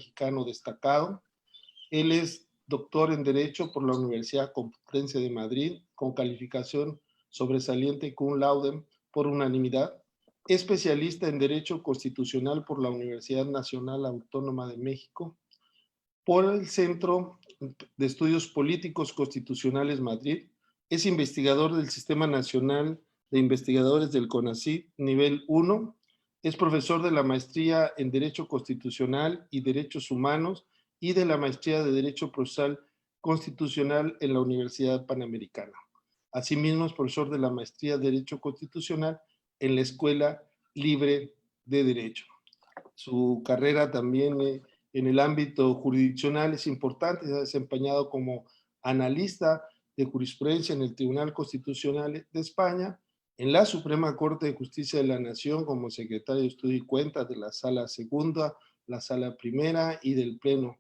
mexicano destacado. Él es doctor en Derecho por la Universidad Complutense de Madrid, con calificación sobresaliente cum laude por unanimidad. Especialista en Derecho Constitucional por la Universidad Nacional Autónoma de México, por el Centro de Estudios Políticos Constitucionales Madrid. Es investigador del Sistema Nacional de Investigadores del CONACYT, nivel 1. Es profesor de la maestría en Derecho Constitucional y Derechos Humanos y de la maestría de Derecho Procesal Constitucional en la Universidad Panamericana. Asimismo, es profesor de la maestría de Derecho Constitucional en la Escuela Libre de Derecho. Su carrera también en el ámbito jurisdiccional es importante. Se ha desempeñado como analista de jurisprudencia en el Tribunal Constitucional de España, en la Suprema Corte de Justicia de la Nación como secretario de Estudio y Cuentas de la Sala Segunda, la Sala Primera y del Pleno.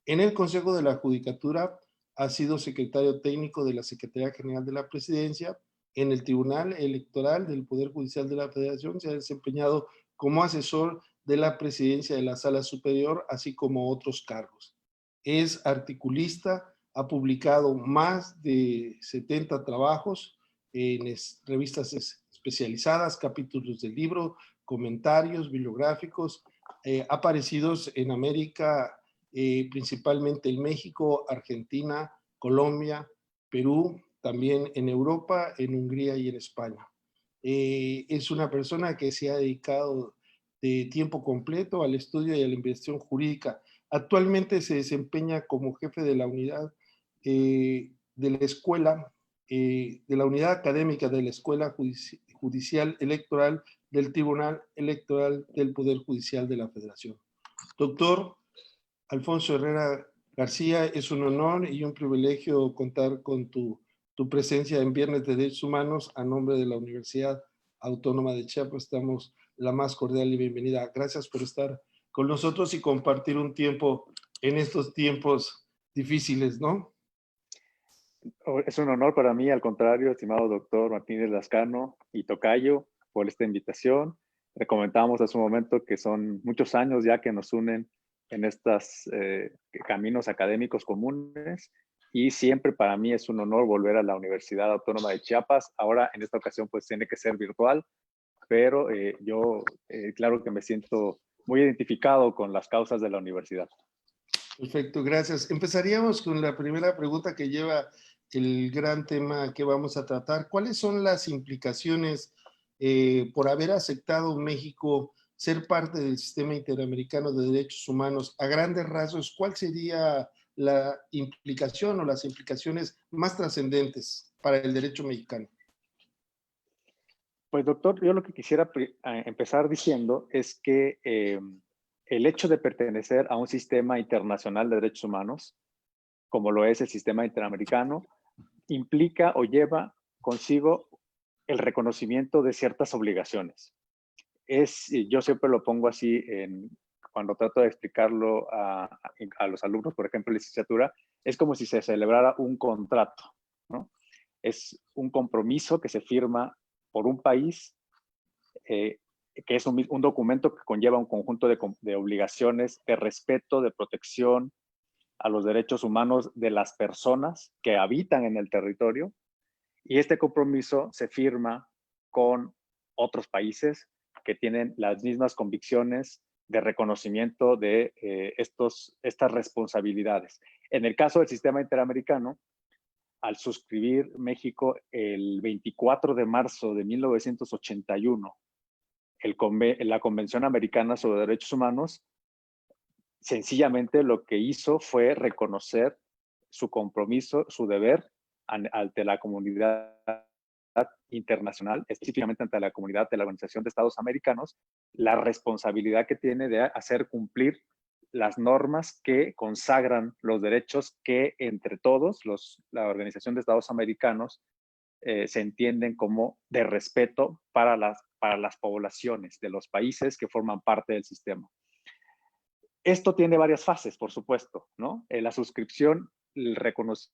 En el Consejo de la Judicatura ha sido secretario técnico de la Secretaría General de la Presidencia. En el Tribunal Electoral del Poder Judicial de la Federación se ha desempeñado como asesor de la presidencia de la Sala Superior, así como otros cargos. Es articulista, ha publicado más de 70 trabajos en revistas especializadas, capítulos del libro, comentarios bibliográficos, aparecidos en América, principalmente en México, Argentina, Colombia, Perú, también en Europa, en Hungría y en España. Es una persona que se ha dedicado de tiempo completo al estudio y a la investigación jurídica. Actualmente se desempeña como jefe de la unidad de la escuela, de la unidad académica de la Escuela Judicial Electoral del Tribunal Electoral del Poder Judicial de la Federación. Doctor Alfonso Herrera García, es un honor y un privilegio contar con tu presencia en Viernes de Derechos Humanos. A nombre de la Universidad Autónoma de Chiapas, damos la más cordial y bienvenida. Gracias por estar con nosotros y compartir un tiempo en estos tiempos difíciles, ¿no? Es un honor para mí, al contrario, estimado doctor Martínez Lascano y tocayo, por esta invitación. Le comentábamos hace un momento que son muchos años ya que nos unen en estos caminos académicos comunes, y siempre para mí es un honor volver a la Universidad Autónoma de Chiapas. Ahora, en esta ocasión, pues tiene que ser virtual, pero yo claro que me siento muy identificado con las causas de la universidad. Perfecto, gracias. Empezaríamos con la primera pregunta que lleva el gran tema que vamos a tratar. ¿Cuáles son las implicaciones por haber aceptado México ser parte del Sistema Interamericano de Derechos Humanos? A grandes rasgos, ¿cuál sería la implicación o las implicaciones más trascendentes para el derecho mexicano? Pues doctor, yo lo que quisiera empezar diciendo es que el hecho de pertenecer a un sistema internacional de derechos humanos, como lo es el sistema interamericano, implica o lleva consigo el reconocimiento de ciertas obligaciones. Yo siempre lo pongo así cuando trato de explicarlo a los alumnos, por ejemplo, en licenciatura, es como si se celebrara un contrato, ¿no? Es un compromiso que se firma por un país, que es un documento que conlleva un conjunto de obligaciones de respeto, de protección a los derechos humanos de las personas que habitan en el territorio, y este compromiso se firma con otros países que tienen las mismas convicciones de reconocimiento de estas responsabilidades. En el caso del sistema interamericano, al suscribir México el 24 de marzo de 1981 la Convención Americana sobre Derechos Humanos, sencillamente lo que hizo fue reconocer su compromiso, su deber ante la comunidad internacional, específicamente ante la comunidad de la Organización de Estados Americanos, la responsabilidad que tiene de hacer cumplir las normas que consagran los derechos que entre todos, la Organización de Estados Americanos, se entienden como de respeto para las poblaciones de los países que forman parte del sistema. Esto tiene varias fases, por supuesto, ¿no? La suscripción, el reconocimiento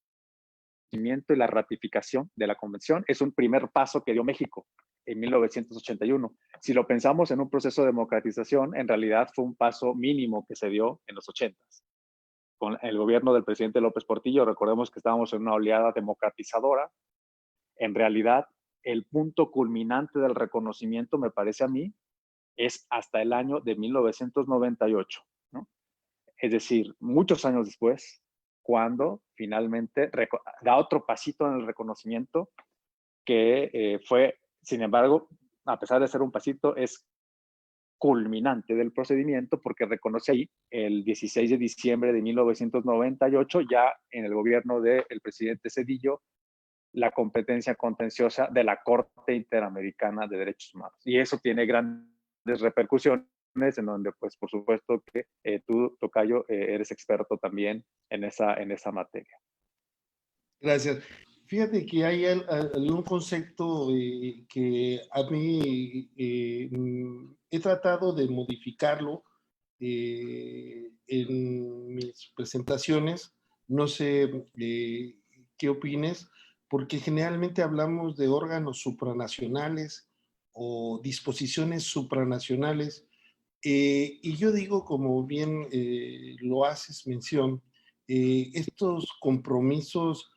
y la ratificación de la convención es un primer paso que dio México en 1981. Si lo pensamos en un proceso de democratización, en realidad fue un paso mínimo que se dio en los 80s. Con el gobierno del presidente López Portillo, recordemos que estábamos en una oleada democratizadora. En realidad, el punto culminante del reconocimiento, me parece a mí, es hasta el año de 1998, ¿no? Es decir, muchos años después, cuando finalmente da otro pasito en el reconocimiento que fue, sin embargo, a pesar de ser un pasito, es culminante del procedimiento porque reconoce ahí el 16 de diciembre de 1998, ya en el gobierno del presidente Zedillo, la competencia contenciosa de la Corte Interamericana de Derechos Humanos. Y eso tiene grandes repercusiones en donde, pues, por supuesto que tú, Tocayo, eres experto también en esa materia. Gracias. Fíjate que hay algún concepto que a mí he tratado de modificarlo en mis presentaciones. No sé qué opines, porque generalmente hablamos de órganos supranacionales o disposiciones supranacionales. Y yo digo, como bien lo haces mención, estos compromisos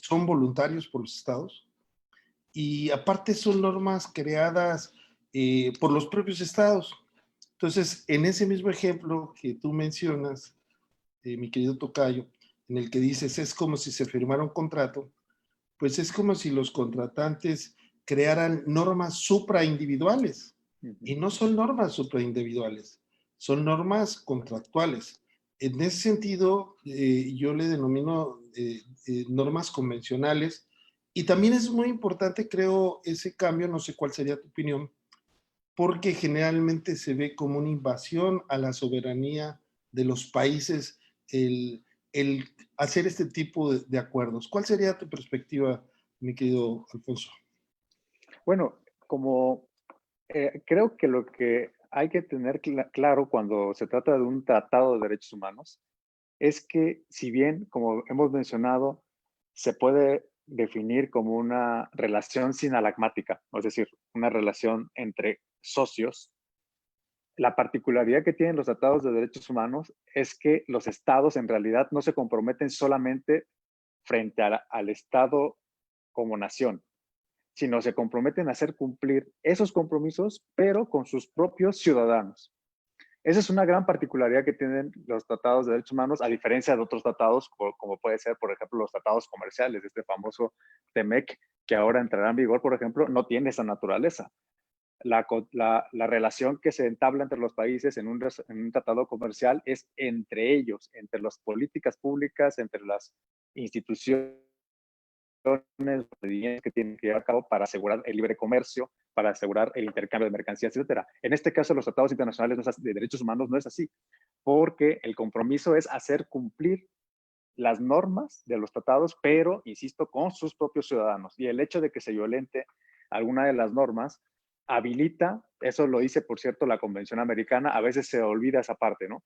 son voluntarios por los estados y aparte son normas creadas por los propios estados. Entonces, en ese mismo ejemplo que tú mencionas, mi querido Tocayo, en el que dices es como si se firmara un contrato, pues es como si los contratantes crearan normas supraindividuales. Y no son normas supraindividuales, son normas contractuales. En ese sentido, yo le denomino normas convencionales. Y también es muy importante, creo, ese cambio, no sé cuál sería tu opinión, porque generalmente se ve como una invasión a la soberanía de los países el hacer este tipo de acuerdos. ¿Cuál sería tu perspectiva, mi querido Alfonso? Bueno, como creo que lo que hay que tener claro cuando se trata de un tratado de derechos humanos es que, si bien, como hemos mencionado, se puede definir como una relación sinalagmática, es decir, una relación entre socios, la particularidad que tienen los tratados de derechos humanos es que los estados en realidad no se comprometen solamente frente al Estado como nación, sino se comprometen a hacer cumplir esos compromisos, pero con sus propios ciudadanos. Esa es una gran particularidad que tienen los tratados de derechos humanos, a diferencia de otros tratados, como puede ser, por ejemplo, los tratados comerciales, este famoso TEMEC, que ahora entrará en vigor, por ejemplo, no tiene esa naturaleza. La relación que se entabla entre los países en un tratado comercial es entre ellos, entre las políticas públicas, entre las instituciones que tienen que llevar a cabo para asegurar el libre comercio, para asegurar el intercambio de mercancías, etcétera. En este caso, los tratados internacionales de derechos humanos no es así, porque el compromiso es hacer cumplir las normas de los tratados, pero, insisto, con sus propios ciudadanos. Y el hecho de que se violente alguna de las normas habilita, eso lo dice, por cierto, la Convención Americana, a veces se olvida esa parte, ¿no?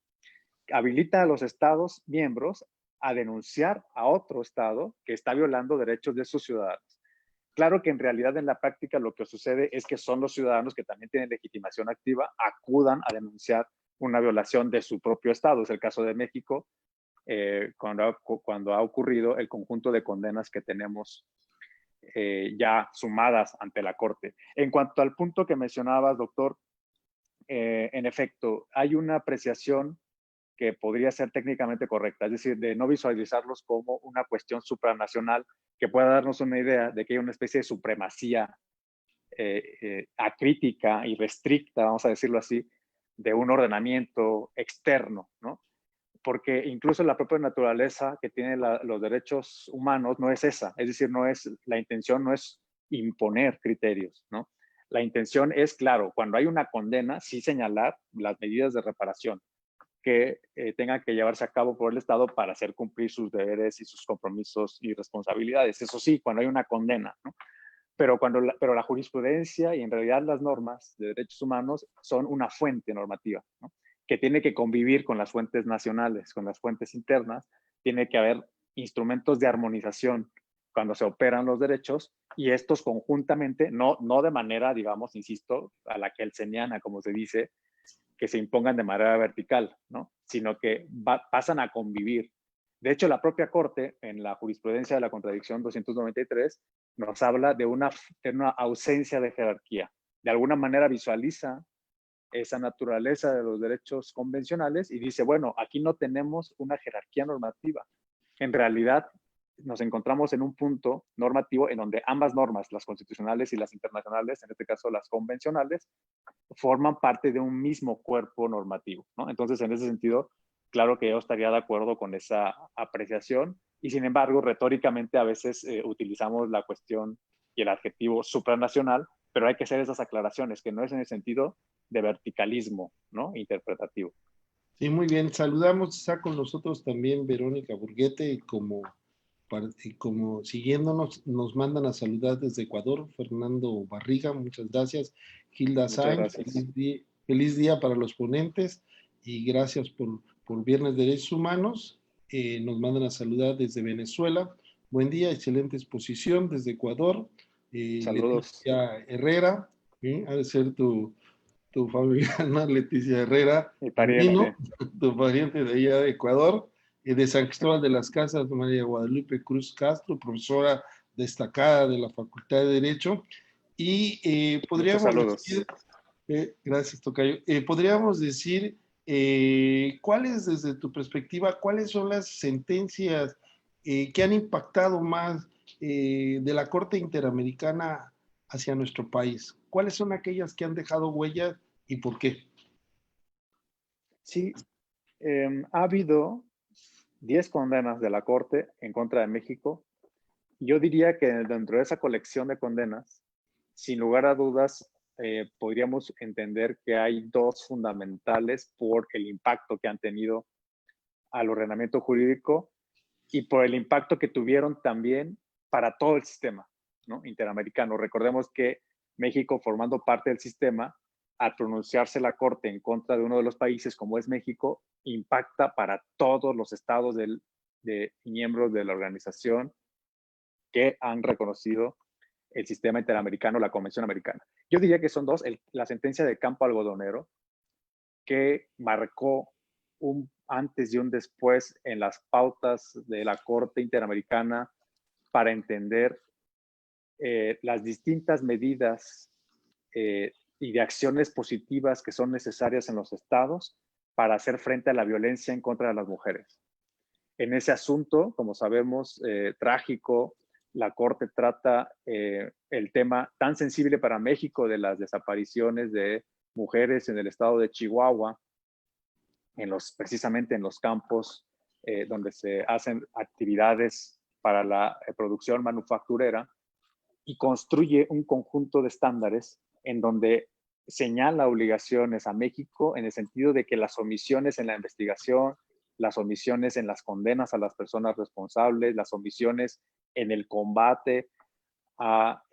Habilita a los estados miembros a denunciar a otro estado que está violando derechos de sus ciudadanos. Claro que en realidad en la práctica lo que sucede es que son los ciudadanos que también tienen legitimación activa, acudan a denunciar una violación de su propio estado. Es el caso de México, cuando ha ocurrido el conjunto de condenas que tenemos ya sumadas ante la Corte. En cuanto al punto que mencionabas, doctor, en efecto, hay una apreciación que podría ser técnicamente correcta, es decir, de no visualizarlos como una cuestión supranacional que pueda darnos una idea de que hay una especie de supremacía acrítica y restricta, vamos a decirlo así, de un ordenamiento externo, ¿no? Porque incluso la propia naturaleza que tienen los derechos humanos no es esa, es decir, la intención no es imponer criterios, ¿no? La intención es, claro, cuando hay una condena, sí señalar las medidas de reparación que tengan que llevarse a cabo por el Estado para hacer cumplir sus deberes y sus compromisos y responsabilidades. Eso sí, cuando hay una condena, ¿no? Pero la jurisprudencia y en realidad las normas de derechos humanos son una fuente normativa, ¿no? Que tiene que convivir con las fuentes nacionales, con las fuentes internas. Tiene que haber instrumentos de armonización cuando se operan los derechos, y estos conjuntamente, no de manera, digamos, insisto, a la que kelseniana, como se dice, que se impongan de manera vertical, ¿no? Sino que pasan a convivir. De hecho, la propia Corte, en la jurisprudencia de la contradicción 293, nos habla de una ausencia de jerarquía. De alguna manera visualiza esa naturaleza de los derechos convencionales y dice, bueno, aquí no tenemos una jerarquía normativa. En realidad, nos encontramos en un punto normativo en donde ambas normas, las constitucionales y las internacionales, en este caso las convencionales, forman parte de un mismo cuerpo normativo, ¿no? Entonces, en ese sentido, claro que yo estaría de acuerdo con esa apreciación y, sin embargo, retóricamente a veces utilizamos la cuestión y el adjetivo supranacional, pero hay que hacer esas aclaraciones, que no es en el sentido de verticalismo, ¿no? Interpretativo. Sí, muy bien. Saludamos, está con nosotros también Verónica Burguete, y como siguiéndonos, nos mandan a saludar desde Ecuador, Fernando Barriga, muchas gracias. Hilda Muchas Sainz, gracias. feliz día para los ponentes y gracias por Viernes de Derechos Humanos. Nos mandan a saludar desde Venezuela. Buen día, excelente exposición desde Ecuador. Saludos. Leticia Herrera, ha de ser tu familia, ¿no? Leticia Herrera, Mi Andino, pariente. tu pariente de allá de Ecuador, de San Cristóbal de las Casas, María Guadalupe Cruz Castro, profesora destacada de la Facultad de Derecho, y Muchos podríamos decir, saludos. gracias Tocayo, podríamos decir, ¿cuáles desde tu perspectiva, cuáles son las sentencias que han impactado más de la Corte Interamericana hacia nuestro país? ¿Cuáles son aquellas que han dejado huellas y por qué? Sí, ha habido 10 condenas de la Corte en contra de México. Yo diría que dentro de esa colección de condenas, sin lugar a dudas, podríamos entender que hay dos fundamentales por el impacto que han tenido al ordenamiento jurídico y por el impacto que tuvieron también para todo el sistema, ¿no? Interamericano. Recordemos que México, formando parte del sistema, al pronunciarse la Corte en contra de uno de los países como es México, impacta para todos los estados de miembros de la organización que han reconocido el sistema interamericano, la Convención Americana. Yo diría que son dos, la sentencia de Campo Algodonero, que marcó un antes y un después en las pautas de la Corte Interamericana para entender las distintas medidas y de acciones positivas que son necesarias en los estados para hacer frente a la violencia en contra de las mujeres. En ese asunto, como sabemos, trágico, la Corte trata el tema tan sensible para México de las desapariciones de mujeres en el estado de Chihuahua, precisamente en los campos donde se hacen actividades para la producción manufacturera, y construye un conjunto de estándares en donde señala obligaciones a México en el sentido de que las omisiones en la investigación, las omisiones en las condenas a las personas responsables, las omisiones en el combate a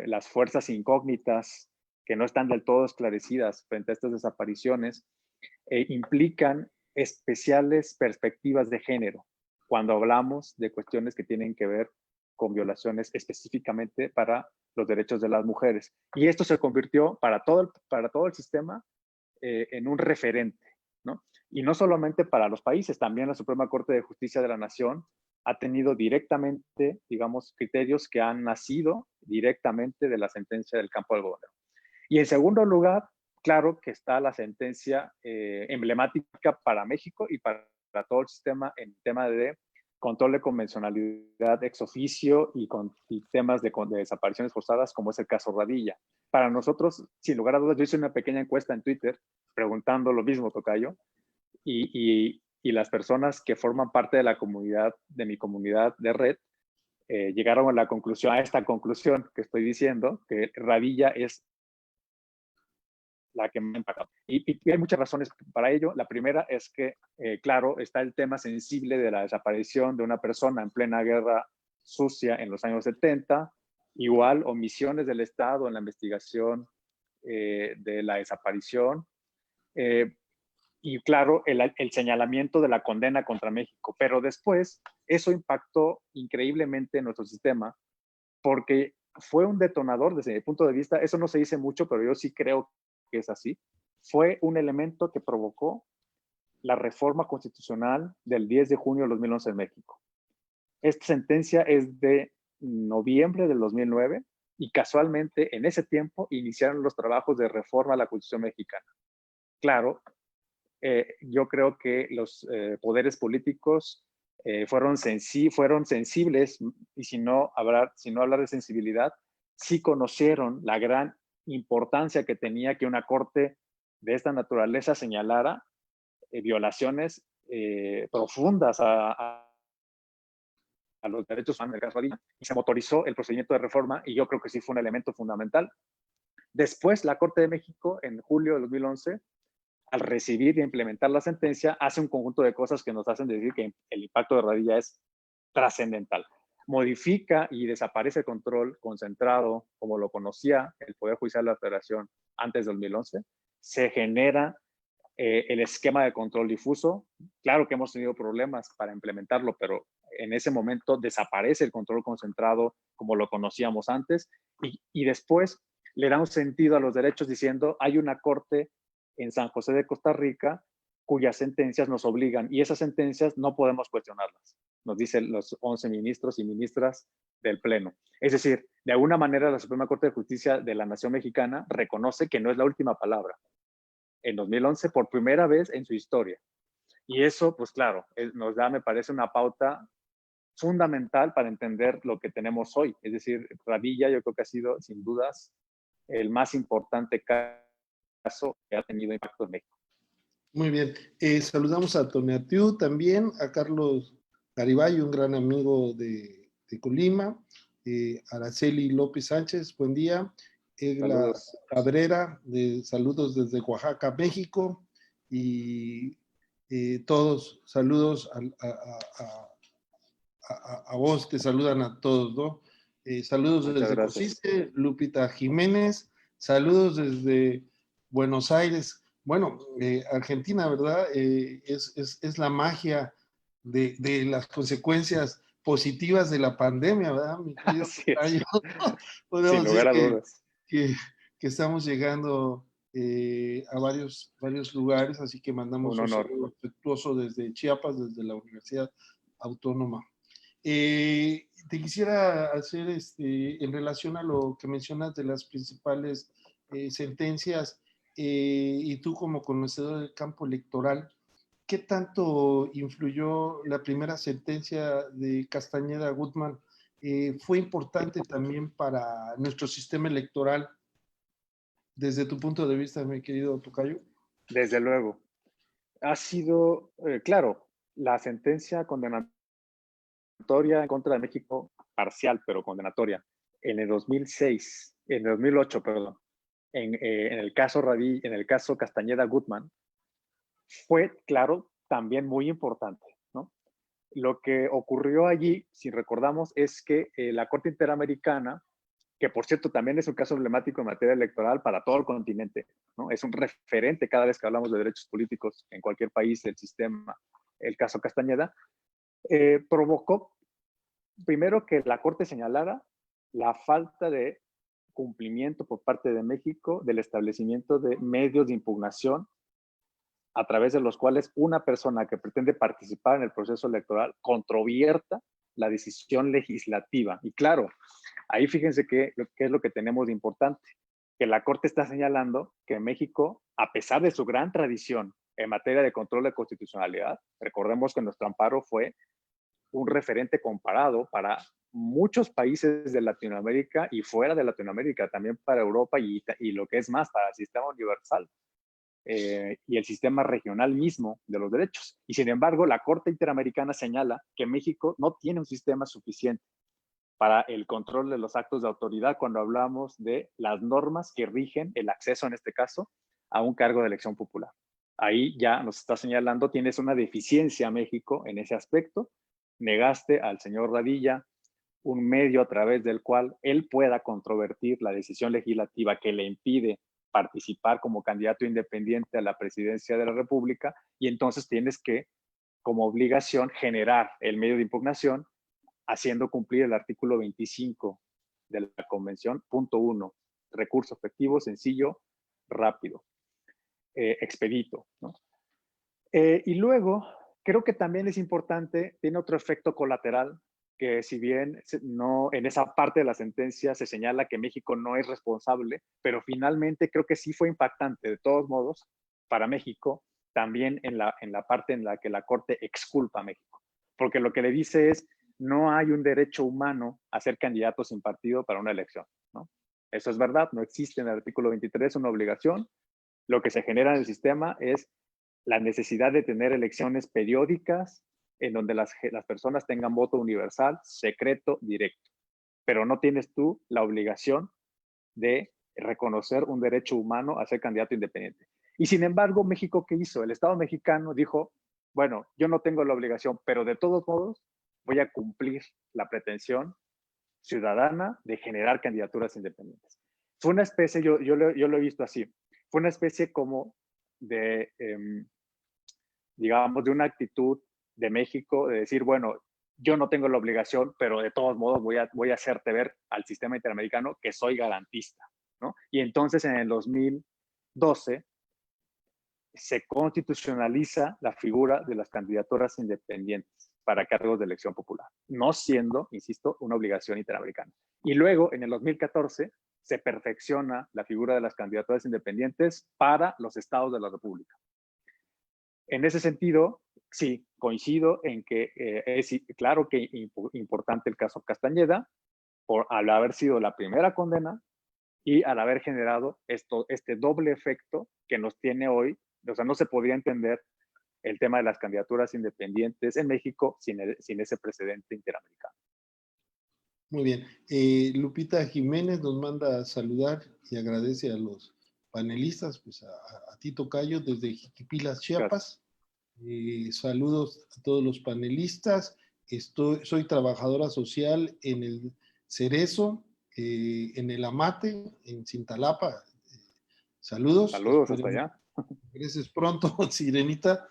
las fuerzas incógnitas que no están del todo esclarecidas frente a estas desapariciones, implican especiales perspectivas de género cuando hablamos de cuestiones que tienen que ver con violaciones específicamente para los derechos de las mujeres. Y esto se convirtió para todo el sistema en un referente, ¿no? Y no solamente para los países, también la Suprema Corte de Justicia de la Nación ha tenido directamente, digamos, criterios que han nacido directamente de la sentencia del Campo Algodonero. Y en segundo lugar, claro que está la sentencia emblemática para México y para todo el sistema en tema de control de convencionalidad ex oficio y temas de desapariciones forzadas, como es el caso Radilla. Para nosotros, sin lugar a dudas, yo hice una pequeña encuesta en Twitter preguntando lo mismo, Tocayo, y las personas que forman parte de la comunidad, de mi comunidad de red, llegaron a la conclusión, a esta conclusión que estoy diciendo, que Radilla es la que me ha impactado. Y hay muchas razones para ello. La primera es que, claro, está el tema sensible de la desaparición de una persona en plena guerra sucia en los años 70, igual omisiones del Estado en la investigación de la desaparición, y claro, el señalamiento de la condena contra México. Pero después, eso impactó increíblemente en nuestro sistema, porque fue un detonador desde mi punto de vista. Eso no se dice mucho, pero yo sí creo que es así. Fue un elemento que provocó la reforma constitucional del 10 de junio de 2011 en México. Esta sentencia es de noviembre del 2009 y casualmente en ese tiempo iniciaron los trabajos de reforma a la Constitución mexicana. Claro, yo creo que los poderes políticos fueron sensibles, y si no hablar de sensibilidad, sí conocieron la gran importancia que tenía que una corte de esta naturaleza señalara violaciones profundas a los derechos humanos del caso Radilla, y se motorizó el procedimiento de reforma, y yo creo que sí fue un elemento fundamental. Después, la Corte de México, en julio de 2011, al recibir y implementar la sentencia, hace un conjunto de cosas que nos hacen decir que el impacto de Radilla es trascendental. Modifica y desaparece el control concentrado, como lo conocía el Poder Judicial de la Federación antes del 2011. Se genera el esquema de control difuso. Claro que hemos tenido problemas para implementarlo, pero en ese momento desaparece el control concentrado como lo conocíamos antes, y después le da un sentido a los derechos diciendo hay una corte en San José de Costa Rica cuyas sentencias nos obligan, y esas sentencias no podemos cuestionarlas, nos dicen los 11 ministros y ministras del Pleno. Es decir, de alguna manera la Suprema Corte de Justicia de la Nación Mexicana reconoce que no es la última palabra en 2011 por primera vez en su historia. Y eso, pues claro, nos da, me parece, una pauta fundamental para entender lo que tenemos hoy. Es decir, Radilla yo creo que ha sido, sin dudas, el más importante caso que ha tenido impacto en México. Muy bien. Saludamos a Tonatiuh también, a Carlos Garibay, un gran amigo de Colima, Araceli López Sánchez, buen día. Egla Cabrera, saludos desde Oaxaca, México. Y todos, saludos a vos, te saludan a todos, ¿no? Saludos Muchas desde gracias. Cosice, Lupita Jiménez, saludos desde Buenos Aires. Bueno, Argentina, ¿verdad? Es la magia de las consecuencias positivas de la pandemia, ¿verdad? Mi querido Así es. Tocayo? Sin Podemos lugar decir a dudas. que estamos llegando a varios lugares, así que mandamos Un un honor. saludo afectuoso desde Chiapas, desde la Universidad Autónoma. Te quisiera hacer, en relación a lo que mencionas de las principales sentencias, y tú como conocedor del campo electoral, ¿qué tanto influyó la primera sentencia de Castañeda Gutmann? ¿Fue importante también para nuestro sistema electoral desde tu punto de vista, mi querido Tocayo? Desde luego. Ha sido, claro, la sentencia condenatoria en contra de México, parcial, pero condenatoria, en el 2006, en el 2008, perdón, en el caso en el caso Castañeda Gutmann, fue, claro, también muy importante, ¿no? Lo que ocurrió allí, si recordamos, es que la Corte Interamericana, que por cierto también es un caso emblemático en materia electoral para todo el continente, ¿no? Es un referente cada vez que hablamos de derechos políticos en cualquier país del sistema, el caso Castañeda, provocó primero que la Corte señalara la falta de cumplimiento por parte de México del establecimiento de medios de impugnación a través de los cuales una persona que pretende participar en el proceso electoral controvierta la decisión legislativa. Y claro, ahí fíjense qué es lo que tenemos de importante, que la Corte está señalando que México, a pesar de su gran tradición en materia de control de constitucionalidad, recordemos que nuestro amparo fue un referente comparado para muchos países de Latinoamérica y fuera de Latinoamérica, también para Europa y lo que es más, para el sistema universal y el sistema regional mismo de los derechos. Y sin embargo, la Corte Interamericana señala que México no tiene un sistema suficiente para el control de los actos de autoridad cuando hablamos de las normas que rigen el acceso, en este caso, a un cargo de elección popular. Ahí ya nos está señalando, tienes una deficiencia, México, en ese aspecto. Negaste al señor Radilla un medio a través del cual él pueda controvertir la decisión legislativa que le impide participar como candidato independiente a la presidencia de la República, y entonces tienes que, como obligación, generar el medio de impugnación, haciendo cumplir el artículo 25 de la Convención, punto 1, recurso efectivo, sencillo, rápido, expedito, ¿no? Y luego, creo que también es importante, tiene otro efecto colateral, que si bien no, en esa parte de la sentencia se señala que México no es responsable, pero finalmente creo que sí fue impactante, de todos modos, para México, también en la parte en la que la Corte exculpa a México. Porque lo que le dice es, no hay un derecho humano a ser candidato sin partido para una elección, ¿no? Eso es verdad, no existe en el artículo 23 una obligación. Lo que se genera en el sistema es la necesidad de tener elecciones periódicas en donde las personas tengan voto universal, secreto, directo. Pero no tienes tú la obligación de reconocer un derecho humano a ser candidato independiente. Y sin embargo, México, ¿qué hizo? El Estado mexicano dijo, bueno, yo no tengo la obligación, pero de todos modos voy a cumplir la pretensión ciudadana de generar candidaturas independientes. Fue una especie, yo lo he visto así, fue una especie como de, digamos, de una actitud de México de decir, bueno, yo no tengo la obligación, pero de todos modos voy a hacerte ver al sistema interamericano que soy garantista, ¿no? Y entonces en el 2012 se constitucionaliza la figura de las candidaturas independientes para cargos de elección popular, no siendo, insisto, una obligación interamericana. Y luego, en el 2014, se perfecciona la figura de las candidaturas independientes para los estados de la República. En ese sentido, sí, coincido en que es claro que importante el caso Castañeda, al haber sido la primera condena y al haber generado este doble efecto que nos tiene hoy. O sea, no se podía entender el tema de las candidaturas independientes en México sin ese precedente interamericano. Muy bien. Lupita Jiménez nos manda a saludar y agradece a los panelistas, pues a ti, tocayo, desde Jiquipilas, Chiapas. Saludos a todos los panelistas. Soy trabajadora social en el Cerezo, en el Amate, en Cintalapa. Saludos. Saludos hasta allá. Regreses pronto, Sirenita.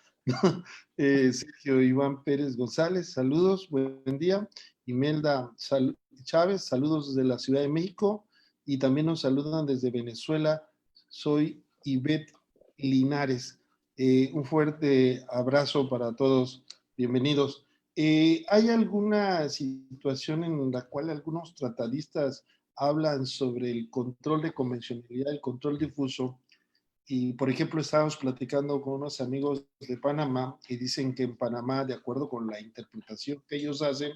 Sergio Iván Pérez González, saludos, buen día. Imelda Chávez, saludos desde la Ciudad de México. Y también nos saludan desde Venezuela. Soy Ivette Linares. Un fuerte abrazo para todos. Bienvenidos. ¿Hay alguna situación en la cual algunos tratadistas hablan sobre el control de convencionalidad, el control difuso? Y, por ejemplo, estábamos platicando con unos amigos de Panamá que dicen que en Panamá, de acuerdo con la interpretación que ellos hacen,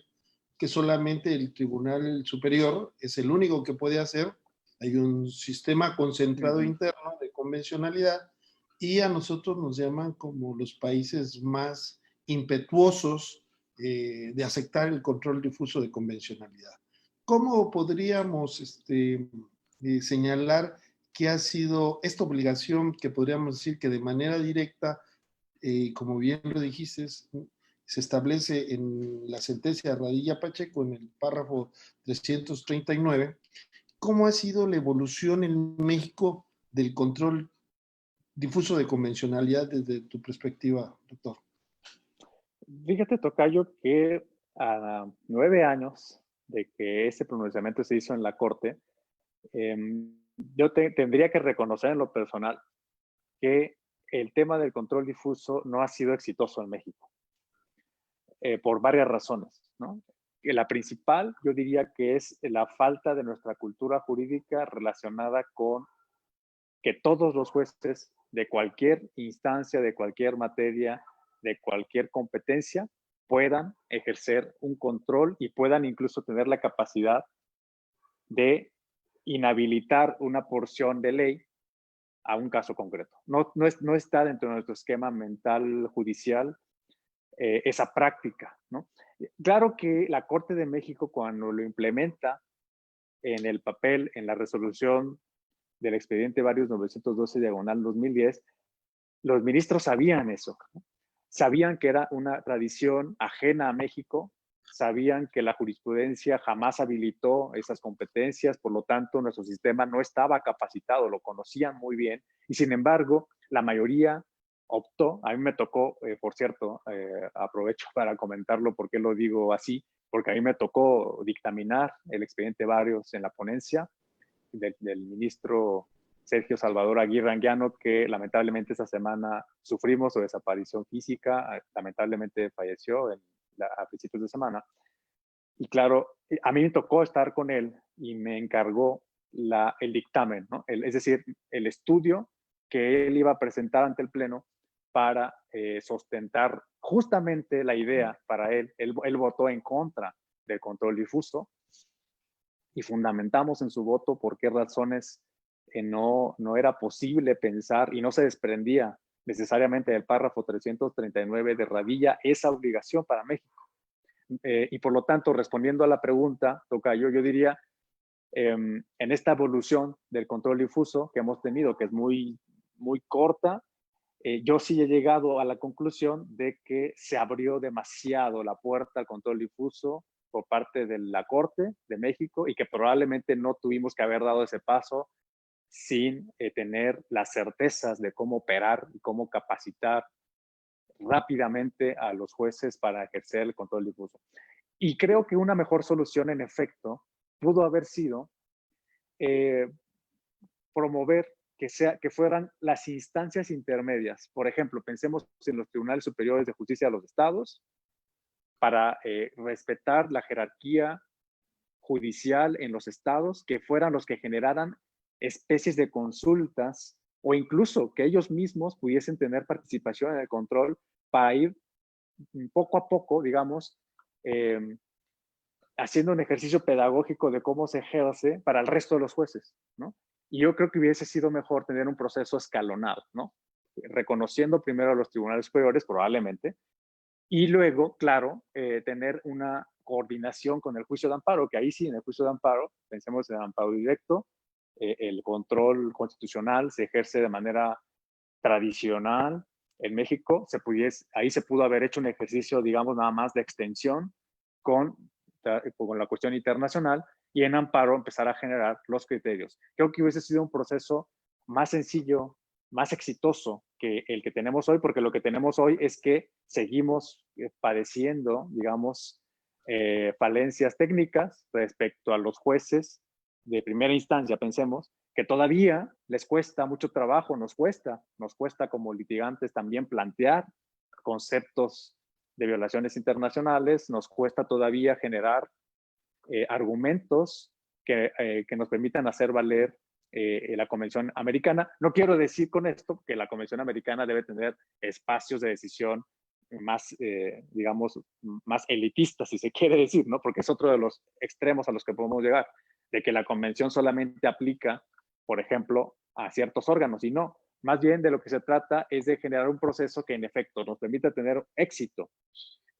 que solamente el Tribunal Superior es el único que puede hacer. Hay un sistema concentrado interno de convencionalidad y a nosotros nos llaman como los países más impetuosos de aceptar el control difuso de convencionalidad. ¿Cómo podríamos señalar que ha sido esta obligación que podríamos decir que de manera directa, como bien lo dijiste, se establece en la sentencia de Radilla Pacheco en el párrafo 339? ¿Cómo ha sido la evolución en México del control difuso de convencionalidad desde tu perspectiva, doctor? Fíjate, tocayo, que a 9 años de que ese pronunciamiento se hizo en la Corte, yo tendría que reconocer en lo personal que el tema del control difuso no ha sido exitoso en México, por varias razones, ¿no? La principal, yo diría que es la falta de nuestra cultura jurídica relacionada con que todos los jueces de cualquier instancia, de cualquier materia, de cualquier competencia, puedan ejercer un control y puedan incluso tener la capacidad de inhabilitar una porción de ley a un caso concreto. No está dentro de nuestro esquema mental judicial esa práctica, ¿no? Claro que la Corte de México, cuando lo implementa en el papel, en la resolución del expediente varios 912/2010, los ministros sabían eso, ¿no? Sabían que era una tradición ajena a México sabían que la jurisprudencia jamás habilitó esas competencias, por lo tanto nuestro sistema no estaba capacitado, lo conocían muy bien, y sin embargo la mayoría optó, a mí me tocó, por cierto, aprovecho para comentarlo porque lo digo así, porque a mí me tocó dictaminar el expediente Barrios en la ponencia del ministro Sergio Salvador Aguirre Anguiano, que lamentablemente esta semana sufrimos su desaparición física, lamentablemente falleció a principios de semana. Y claro, a mí me tocó estar con él y me encargó el dictamen, ¿no? Es decir, el estudio que él iba a presentar ante el Pleno para sustentar justamente la idea para él. Él votó en contra del control difuso y fundamentamos en su voto por qué razones no era posible pensar y no se desprendía necesariamente del párrafo 339 de Radilla esa obligación para México. Y por lo tanto, respondiendo a la pregunta, Tocayo, yo diría, en esta evolución del control difuso que hemos tenido, que es muy, muy corta, yo sí he llegado a la conclusión de que se abrió demasiado la puerta al control difuso por parte de la Corte de México y que probablemente no tuvimos que haber dado ese paso sin tener las certezas de cómo operar y cómo capacitar rápidamente a los jueces para ejercer el control difuso. Y creo que una mejor solución, en efecto, pudo haber sido promover que fueran las instancias intermedias. Por ejemplo, pensemos en los tribunales superiores de justicia de los estados, para respetar la jerarquía judicial en los estados, que fueran los que generaran especies de consultas o incluso que ellos mismos pudiesen tener participación en el control para ir poco a poco, digamos, haciendo un ejercicio pedagógico de cómo se ejerce para el resto de los jueces, ¿no? Y yo creo que hubiese sido mejor tener un proceso escalonado, ¿no? Reconociendo primero a los tribunales superiores, probablemente, y luego, claro, tener una coordinación con el juicio de amparo, que ahí sí, en el juicio de amparo, pensemos en el amparo directo, el control constitucional se ejerce de manera tradicional en México, ahí se pudo haber hecho un ejercicio, digamos, nada más de extensión con la cuestión internacional y en amparo empezar a generar los criterios. Creo que hubiese sido un proceso más sencillo, más exitoso que el que tenemos hoy, porque lo que tenemos hoy es que seguimos padeciendo, digamos, falencias técnicas respecto a los jueces de primera instancia, pensemos, que todavía les cuesta mucho trabajo, nos cuesta como litigantes también plantear conceptos de violaciones internacionales, nos cuesta todavía generar argumentos que nos permitan hacer valer la Convención Americana. No quiero decir con esto que la Convención Americana debe tener espacios de decisión más, digamos, más elitistas, si se quiere decir, ¿no? Porque es otro de los extremos a los que podemos llegar, de que la Convención solamente aplica, por ejemplo, a ciertos órganos, y no. Más bien de lo que se trata es de generar un proceso que en efecto nos permita tener éxito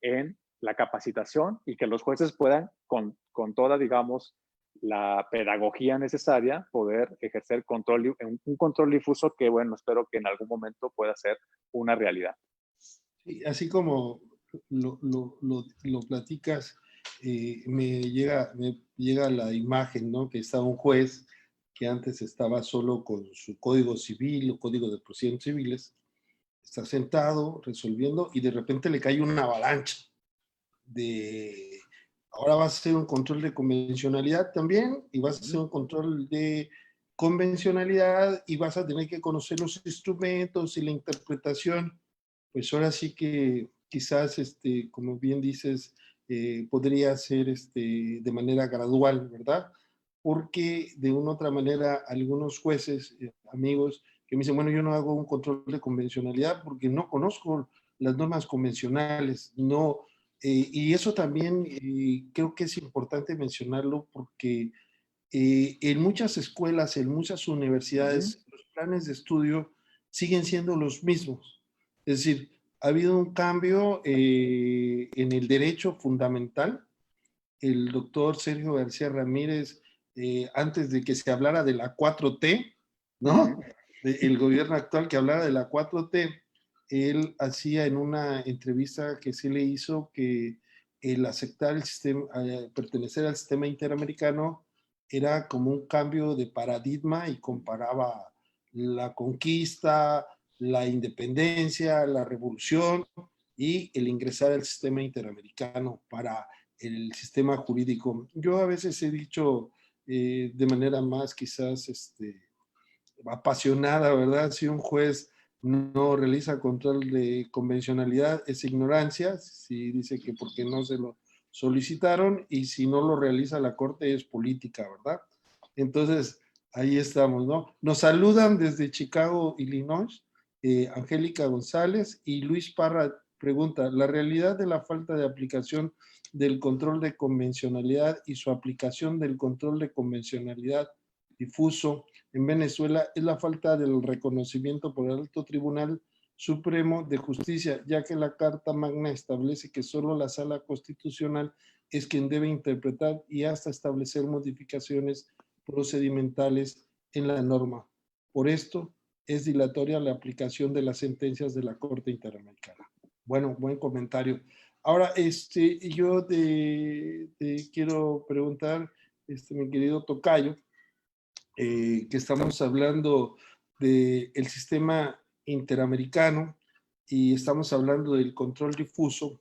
en la capacitación y que los jueces puedan, con toda, digamos, la pedagogía necesaria, poder ejercer un control difuso que, bueno, espero que en algún momento pueda ser una realidad. Sí, así como lo platicas, me llega la imagen, ¿no? Que está un juez que antes estaba solo con su código civil o código de procedimientos civiles, está sentado resolviendo y de repente le cae una avalancha de, ahora vas a hacer un control de convencionalidad también y vas a hacer un control de convencionalidad y vas a tener que conocer los instrumentos y la interpretación. Pues ahora sí que quizás, como bien dices, podría ser de manera gradual, ¿verdad? Porque de una u otra manera algunos jueces, amigos, que me dicen, bueno, yo no hago un control de convencionalidad porque no conozco las normas convencionales, no, y eso también creo que es importante mencionarlo porque en muchas escuelas, en muchas universidades, los planes de estudio siguen siendo los mismos. Es decir, ha habido un cambio en el derecho fundamental. El doctor Sergio García Ramírez, antes de que se hablara de la 4T, ¿no? El gobierno actual que hablara de la 4T, él hacía en una entrevista que se le hizo que el aceptar el sistema, pertenecer al sistema interamericano era como un cambio de paradigma y comparaba la conquista, la independencia, la revolución y el ingresar al sistema interamericano para el sistema jurídico. Yo a veces he dicho de manera más quizás apasionada, ¿verdad? Si un juez no realiza control de convencionalidad es ignorancia, si dice que porque no se lo solicitaron y si no lo realiza la corte es política, ¿verdad? Entonces, ahí estamos, ¿no? Nos saludan desde Chicago, Illinois, Angélica González y Luis Parra pregunta, ¿la realidad de la falta de aplicación del control de convencionalidad y su aplicación del control de convencionalidad difuso en Venezuela es la falta del reconocimiento por el Alto Tribunal Supremo de Justicia, ya que la Carta Magna establece que solo la Sala Constitucional es quien debe interpretar y hasta establecer modificaciones procedimentales en la norma. Por esto, es dilatoria la aplicación de las sentencias de la Corte Interamericana. Bueno, buen comentario. Ahora, yo te quiero preguntar, mi querido Tocayo, que estamos hablando del sistema interamericano y estamos hablando del control difuso.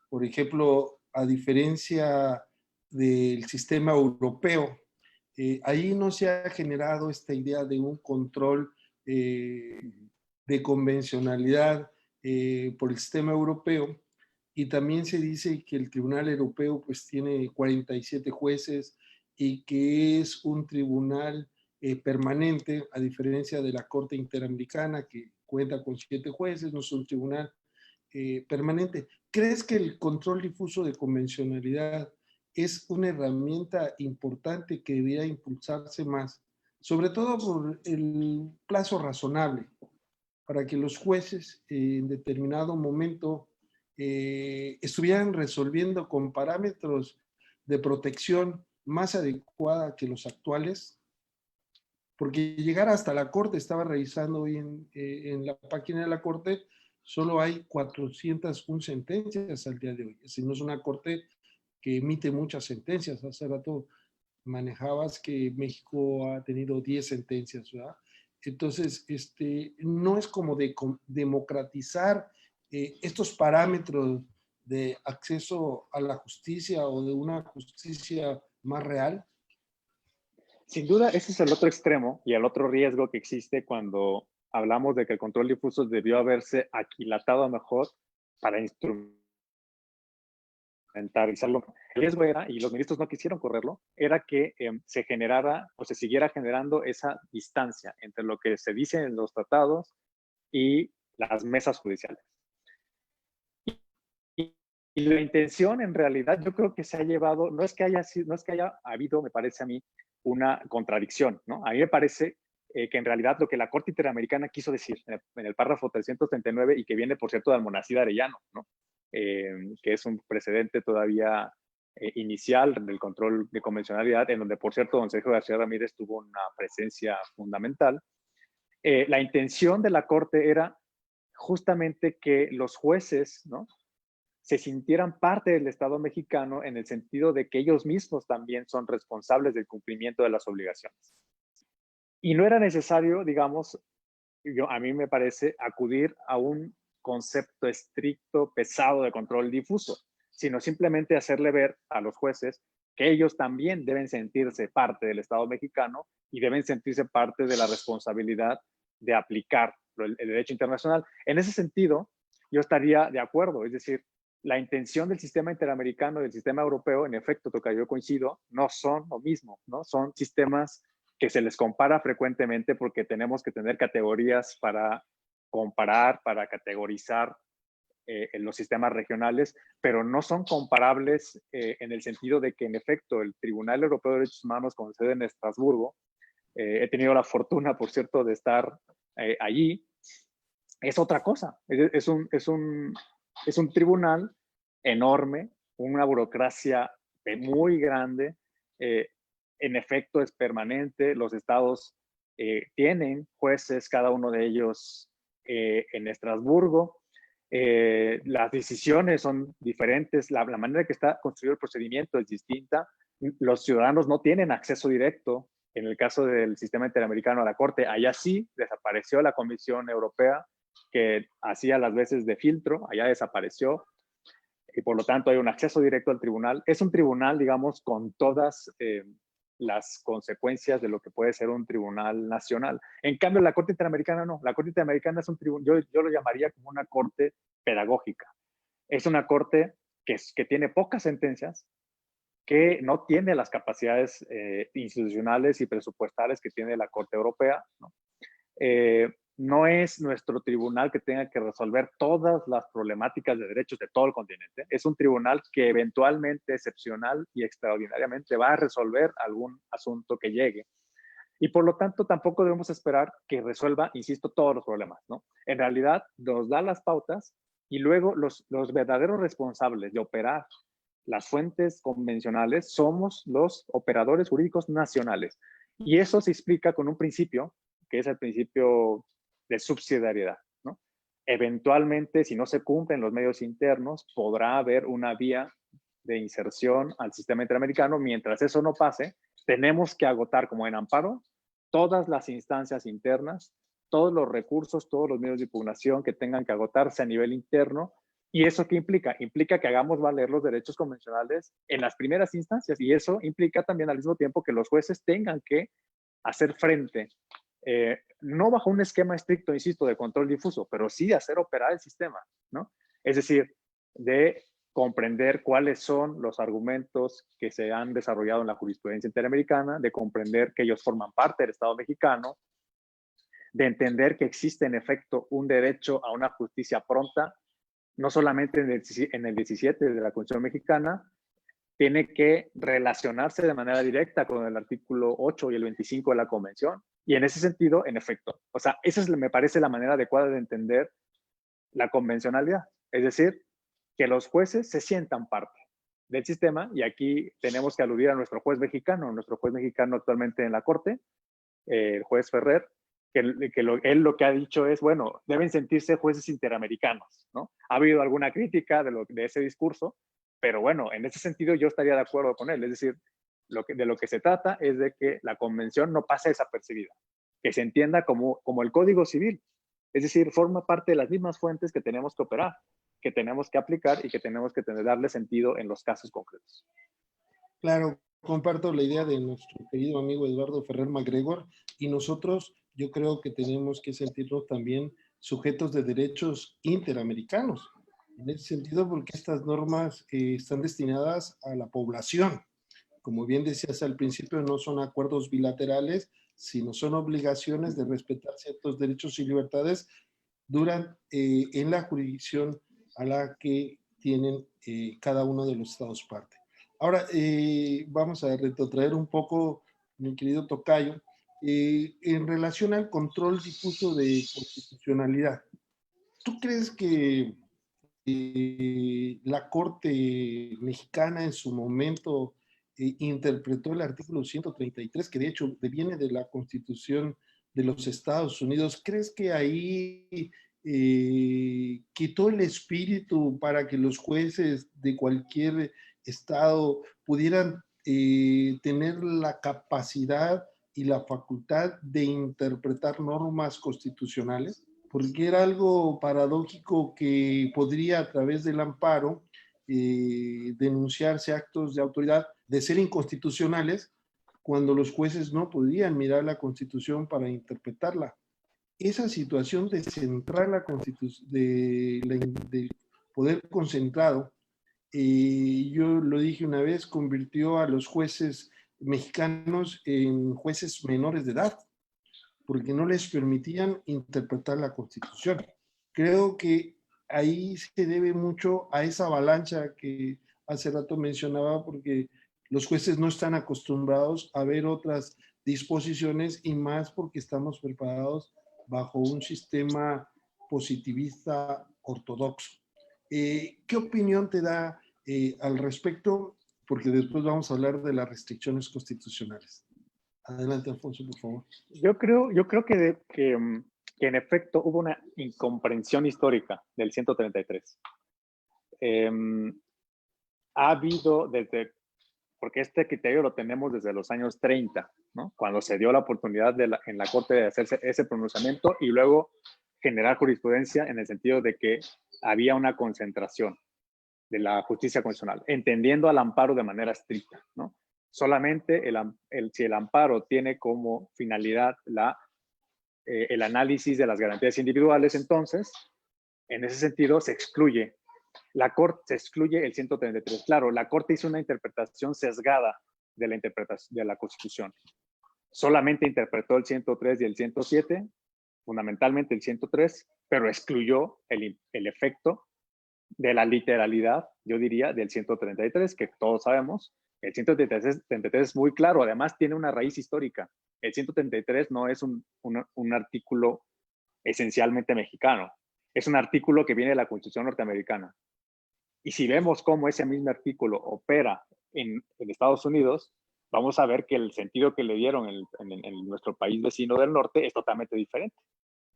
Por ejemplo, a diferencia del sistema europeo, ahí no se ha generado esta idea de un control de convencionalidad por el sistema europeo, y también se dice que el Tribunal Europeo pues tiene 47 jueces y que es un tribunal permanente, a diferencia de la Corte Interamericana, que cuenta con 7 jueces, no es un tribunal permanente. ¿Crees que el control difuso de convencionalidad es una herramienta importante que debería impulsarse más, sobre todo por el plazo razonable, para que los jueces en determinado momento estuvieran resolviendo con parámetros de protección más adecuada que los actuales? Porque llegar hasta la Corte, estaba revisando hoy en la página de la Corte, solo hay 401 sentencias al día de hoy. Es decir, no es una Corte que emite muchas sentencias. Hace rato manejabas que México ha tenido 10 sentencias, ¿verdad? Entonces, no es como de democratizar estos parámetros de acceso a la justicia o de una justicia más real. Sin duda, ese es el otro extremo y el otro riesgo que existe cuando hablamos de que el control difuso debió haberse aquilatado mejor para instrumentalizarlo. El riesgo era, y los ministros no quisieron correrlo, era que se generara o se siguiera generando esa distancia entre lo que se dice en los tratados y las mesas judiciales. Y la intención, en realidad, yo creo que se ha llevado, no es que haya habido, me parece a mí, una contradicción, ¿no? A mí me parece que en realidad lo que la Corte Interamericana quiso decir en el párrafo 339, y que viene, por cierto, de Almonacid Arellano, ¿no? Que es un precedente todavía inicial del control de convencionalidad, en donde, por cierto, don Sergio García Ramírez tuvo una presencia fundamental. La intención de la Corte era justamente que los jueces, ¿no?, se sintieran parte del Estado mexicano en el sentido de que ellos mismos también son responsables del cumplimiento de las obligaciones. Y no era necesario, digamos, a mí me parece, acudir a un concepto estricto, pesado de control difuso, sino simplemente hacerle ver a los jueces que ellos también deben sentirse parte del Estado mexicano y deben sentirse parte de la responsabilidad de aplicar el derecho internacional. En ese sentido, yo estaría de acuerdo, es decir, la intención del sistema interamericano y del sistema europeo, en efecto, yo coincido, no son lo mismo, ¿no? Son sistemas que se les compara frecuentemente porque tenemos que tener categorías para comparar, para categorizar en los sistemas regionales, pero no son comparables en el sentido de que, en efecto, el Tribunal Europeo de Derechos Humanos, con sede en Estrasburgo, he tenido la fortuna, por cierto, de estar allí, es otra cosa. Es un tribunal enorme, una burocracia muy grande, en efecto es permanente, los estados tienen jueces, cada uno de ellos en Estrasburgo, las decisiones son diferentes, la manera que está construido el procedimiento es distinta, los ciudadanos no tienen acceso directo, en el caso del sistema interamericano, a la Corte. Allá sí desapareció la Comisión Europea, que hacía las veces de filtro, allá desapareció, y por lo tanto hay un acceso directo al tribunal. Es un tribunal, digamos, con todas las consecuencias de lo que puede ser un tribunal nacional. En cambio, la Corte Interamericana no. La Corte Interamericana es un tribunal, yo lo llamaría como una corte pedagógica. Es una corte que tiene pocas sentencias, que no tiene las capacidades institucionales y presupuestales que tiene la Corte Europea, ¿no? No es nuestro tribunal que tenga que resolver todas las problemáticas de derechos de todo el continente. Es un tribunal que eventualmente, excepcional y extraordinariamente va a resolver algún asunto que llegue. Y por lo tanto, tampoco debemos esperar que resuelva, insisto, todos los problemas, ¿no? En realidad, nos da las pautas y luego los verdaderos responsables de operar las fuentes convencionales somos los operadores jurídicos nacionales. Y eso se explica con un principio, que es el principio de subsidiariedad, ¿no? Eventualmente, si no se cumplen los medios internos, podrá haber una vía de inserción al sistema interamericano. Mientras eso no pase, tenemos que agotar, como en amparo, todas las instancias internas, todos los recursos, todos los medios de impugnación que tengan que agotarse a nivel interno. ¿Y eso qué implica? Implica que hagamos valer los derechos convencionales en las primeras instancias, y eso implica también al mismo tiempo que los jueces tengan que hacer frente, no bajo un esquema estricto, insisto, de control difuso, pero sí de hacer operar el sistema, ¿no? Es decir, de comprender cuáles son los argumentos que se han desarrollado en la jurisprudencia interamericana, de comprender que ellos forman parte del Estado mexicano, de entender que existe en efecto un derecho a una justicia pronta, no solamente en el 17 de la Constitución mexicana, tiene que relacionarse de manera directa con el artículo 8 y el 25 de la Convención. Y en ese sentido, en efecto, o sea, esa es, me parece, la manera adecuada de entender la convencionalidad. Es decir, que los jueces se sientan parte del sistema, y aquí tenemos que aludir a nuestro juez mexicano actualmente en la Corte, el juez Ferrer, él lo que ha dicho es, bueno, deben sentirse jueces interamericanos, ¿no? Ha habido alguna crítica de ese discurso, pero bueno, en ese sentido yo estaría de acuerdo con él. Es decir, de lo que se trata es de que la convención no pase desapercibida, que se entienda como el Código Civil. Es decir, forma parte de las mismas fuentes que tenemos que operar, que tenemos que aplicar y que tenemos que darle sentido en los casos concretos. Claro, comparto la idea de nuestro querido amigo Eduardo Ferrer MacGregor, y nosotros yo creo que tenemos que sentirnos también sujetos de derechos interamericanos. En ese sentido, porque estas normas están destinadas a la población. Como bien decías al principio, no son acuerdos bilaterales, sino son obligaciones de respetar ciertos derechos y libertades en la jurisdicción a la que tienen cada uno de los estados parte. Ahora, vamos a retrotraer un poco, mi querido Tocayo, en relación al control difuso de constitucionalidad. ¿Tú crees que la Corte mexicana en su momento interpretó el artículo 133, que de hecho viene de la Constitución de los Estados Unidos? ¿Crees que ahí quitó el espíritu para que los jueces de cualquier estado pudieran tener la capacidad y la facultad de interpretar normas constitucionales? Porque era algo paradójico que podría a través del amparo denunciarse actos de autoridad de ser inconstitucionales cuando los jueces no podían mirar la Constitución para interpretarla. Esa situación de centrar la Constitución, de poder concentrado, yo lo dije una vez, convirtió a los jueces mexicanos en jueces menores de edad, porque no les permitían interpretar la Constitución. Creo que ahí se debe mucho a esa avalancha que hace rato mencionaba, porque los jueces no están acostumbrados a ver otras disposiciones, y más porque estamos preparados bajo un sistema positivista ortodoxo. ¿Qué opinión te da al respecto? Porque después vamos a hablar de las restricciones constitucionales. Adelante, Alfonso, por favor. Yo creo que que en efecto hubo una incomprensión histórica del 133. Ha habido porque este criterio lo tenemos desde los años 30, ¿no? Cuando se dio la oportunidad en la Corte de hacerse ese pronunciamiento y luego generar jurisprudencia en el sentido de que había una concentración de la justicia constitucional, entendiendo al amparo de manera estricta, ¿no? Solamente si el amparo tiene como finalidad el análisis de las garantías individuales, entonces, en ese sentido, se excluye el 133. Claro, la Corte hizo una interpretación sesgada de la interpretación de la Constitución. Solamente interpretó el 103 y el 107, fundamentalmente el 103, pero excluyó el efecto de la literalidad, yo diría, del 133, que todos sabemos. El 133 es muy claro, además tiene una raíz histórica. El 133 no es un artículo esencialmente mexicano, es un artículo que viene de la Constitución norteamericana. Y si vemos cómo ese mismo artículo opera en Estados Unidos, vamos a ver que el sentido que le dieron en nuestro país vecino del norte es totalmente diferente.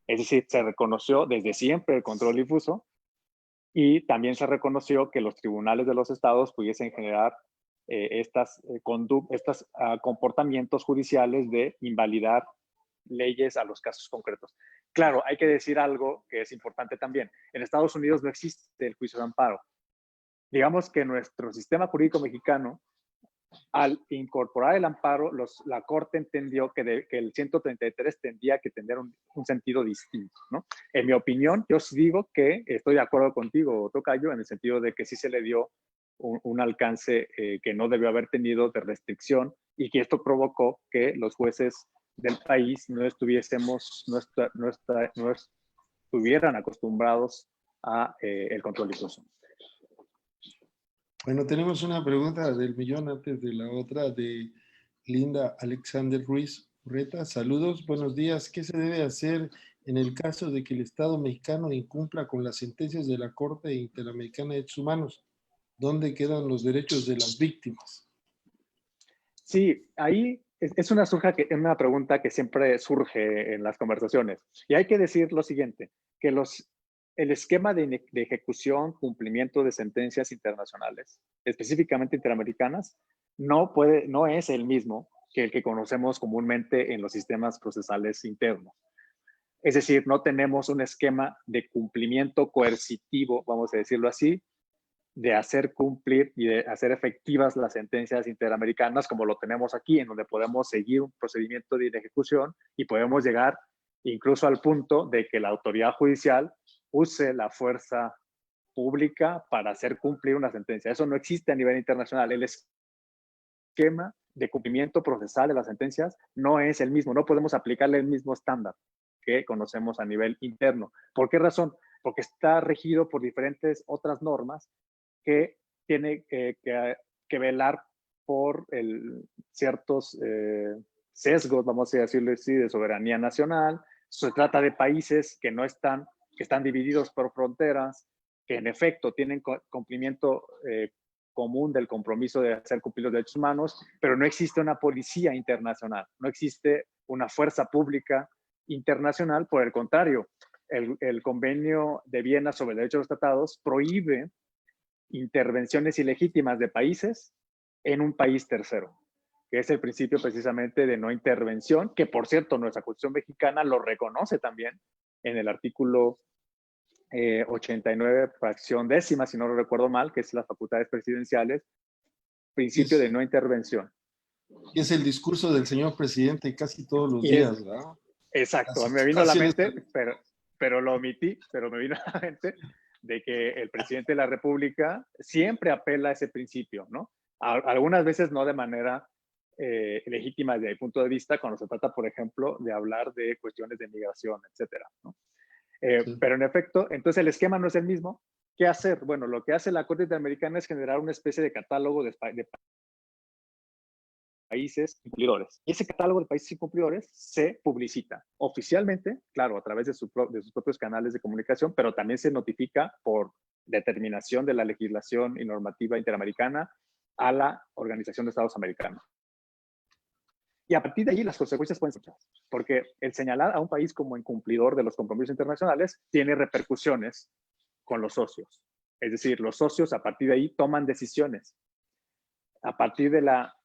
Es decir, se reconoció desde siempre el control difuso y también se reconoció que los tribunales de los estados pudiesen generar estos comportamientos judiciales de invalidar leyes a los casos concretos. Claro, hay que decir algo que es importante también. En Estados Unidos no existe el juicio de amparo. Digamos que nuestro sistema jurídico mexicano, al incorporar el amparo, la Corte entendió que el 133 tendría que tener un sentido distinto, ¿no? En mi opinión, yo digo que estoy de acuerdo contigo, Tocayo, en el sentido de que sí se le dio un alcance que no debió haber tenido de restricción y que esto provocó que los jueces del país no estuvieran acostumbrados a el control difuso. Bueno, tenemos una pregunta del millón antes de la otra de Linda Alexander Ruiz Urreta. Saludos, buenos días. ¿Qué se debe hacer en el caso de que el Estado mexicano incumpla con las sentencias de la Corte Interamericana de Derechos Humanos? ¿Dónde quedan los derechos de las víctimas? Sí, ahí es una pregunta que siempre surge en las conversaciones. Y hay que decir lo siguiente, que el esquema de ejecución, cumplimiento de sentencias internacionales, específicamente interamericanas, no es el mismo que el que conocemos comúnmente en los sistemas procesales internos. Es decir, no tenemos un esquema de cumplimiento coercitivo, vamos a decirlo así, de hacer cumplir y de hacer efectivas las sentencias interamericanas como lo tenemos aquí, en donde podemos seguir un procedimiento de ejecución y podemos llegar incluso al punto de que la autoridad judicial use la fuerza pública para hacer cumplir una sentencia. Eso no existe a nivel internacional. El esquema de cumplimiento procesal de las sentencias no es el mismo. No podemos aplicarle el mismo estándar que conocemos a nivel interno. ¿Por qué razón? Porque está regido por diferentes otras normas que tiene que velar por ciertos sesgos, vamos a decirlo así, de soberanía nacional. Se trata de países que están divididos por fronteras, que en efecto tienen cumplimiento común del compromiso de hacer cumplir los derechos humanos, pero no existe una policía internacional, no existe una fuerza pública internacional. Por el contrario, el Convenio de Viena sobre el Derecho de los Tratados prohíbe intervenciones ilegítimas de países en un país tercero, que es el principio precisamente de no intervención, que por cierto nuestra Constitución mexicana lo reconoce también en el artículo 89, fracción décima, si no lo recuerdo mal, que es las facultades presidenciales, principio de no intervención. Y es el discurso del señor presidente casi todos los días, ¿verdad? Exacto, me vino a la mente, pero lo omití, pero me vino a la mente de que el presidente de la República siempre apela a ese principio, ¿no? Algunas veces no de manera legítima desde mi punto de vista, cuando se trata, por ejemplo, de hablar de cuestiones de migración, etcétera, ¿no? Sí. Pero en efecto, entonces el esquema no es el mismo. ¿Qué hacer? Bueno, lo que hace la Corte Interamericana es generar una especie de catálogo de países incumplidores. Y ese catálogo de países incumplidores se publicita oficialmente, claro, a través de sus propios canales de comunicación, pero también se notifica por determinación de la legislación y normativa interamericana a la Organización de Estados Americanos. Y a partir de ahí las consecuencias pueden ser muchas, porque el señalar a un país como incumplidor de los compromisos internacionales tiene repercusiones con los socios. Es decir, los socios a partir de ahí toman decisiones. A partir de la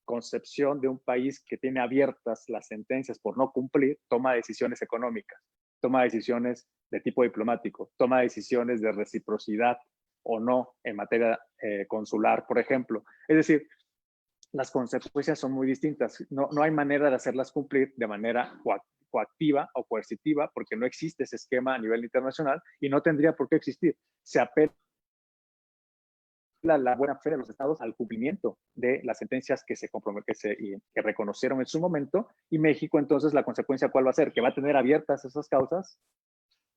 concepción de un país que tiene abiertas las sentencias por no cumplir, toma decisiones económicas, toma decisiones de tipo diplomático, toma decisiones de reciprocidad o no en materia consular, por ejemplo. Es decir, las consecuencias son muy distintas. No hay manera de hacerlas cumplir de manera coactiva o coercitiva porque no existe ese esquema a nivel internacional y no tendría por qué existir. Se apela la buena fe de los estados al cumplimiento de las sentencias que reconocieron en su momento, y México entonces la consecuencia ¿cuál va a ser? Que va a tener abiertas esas causas,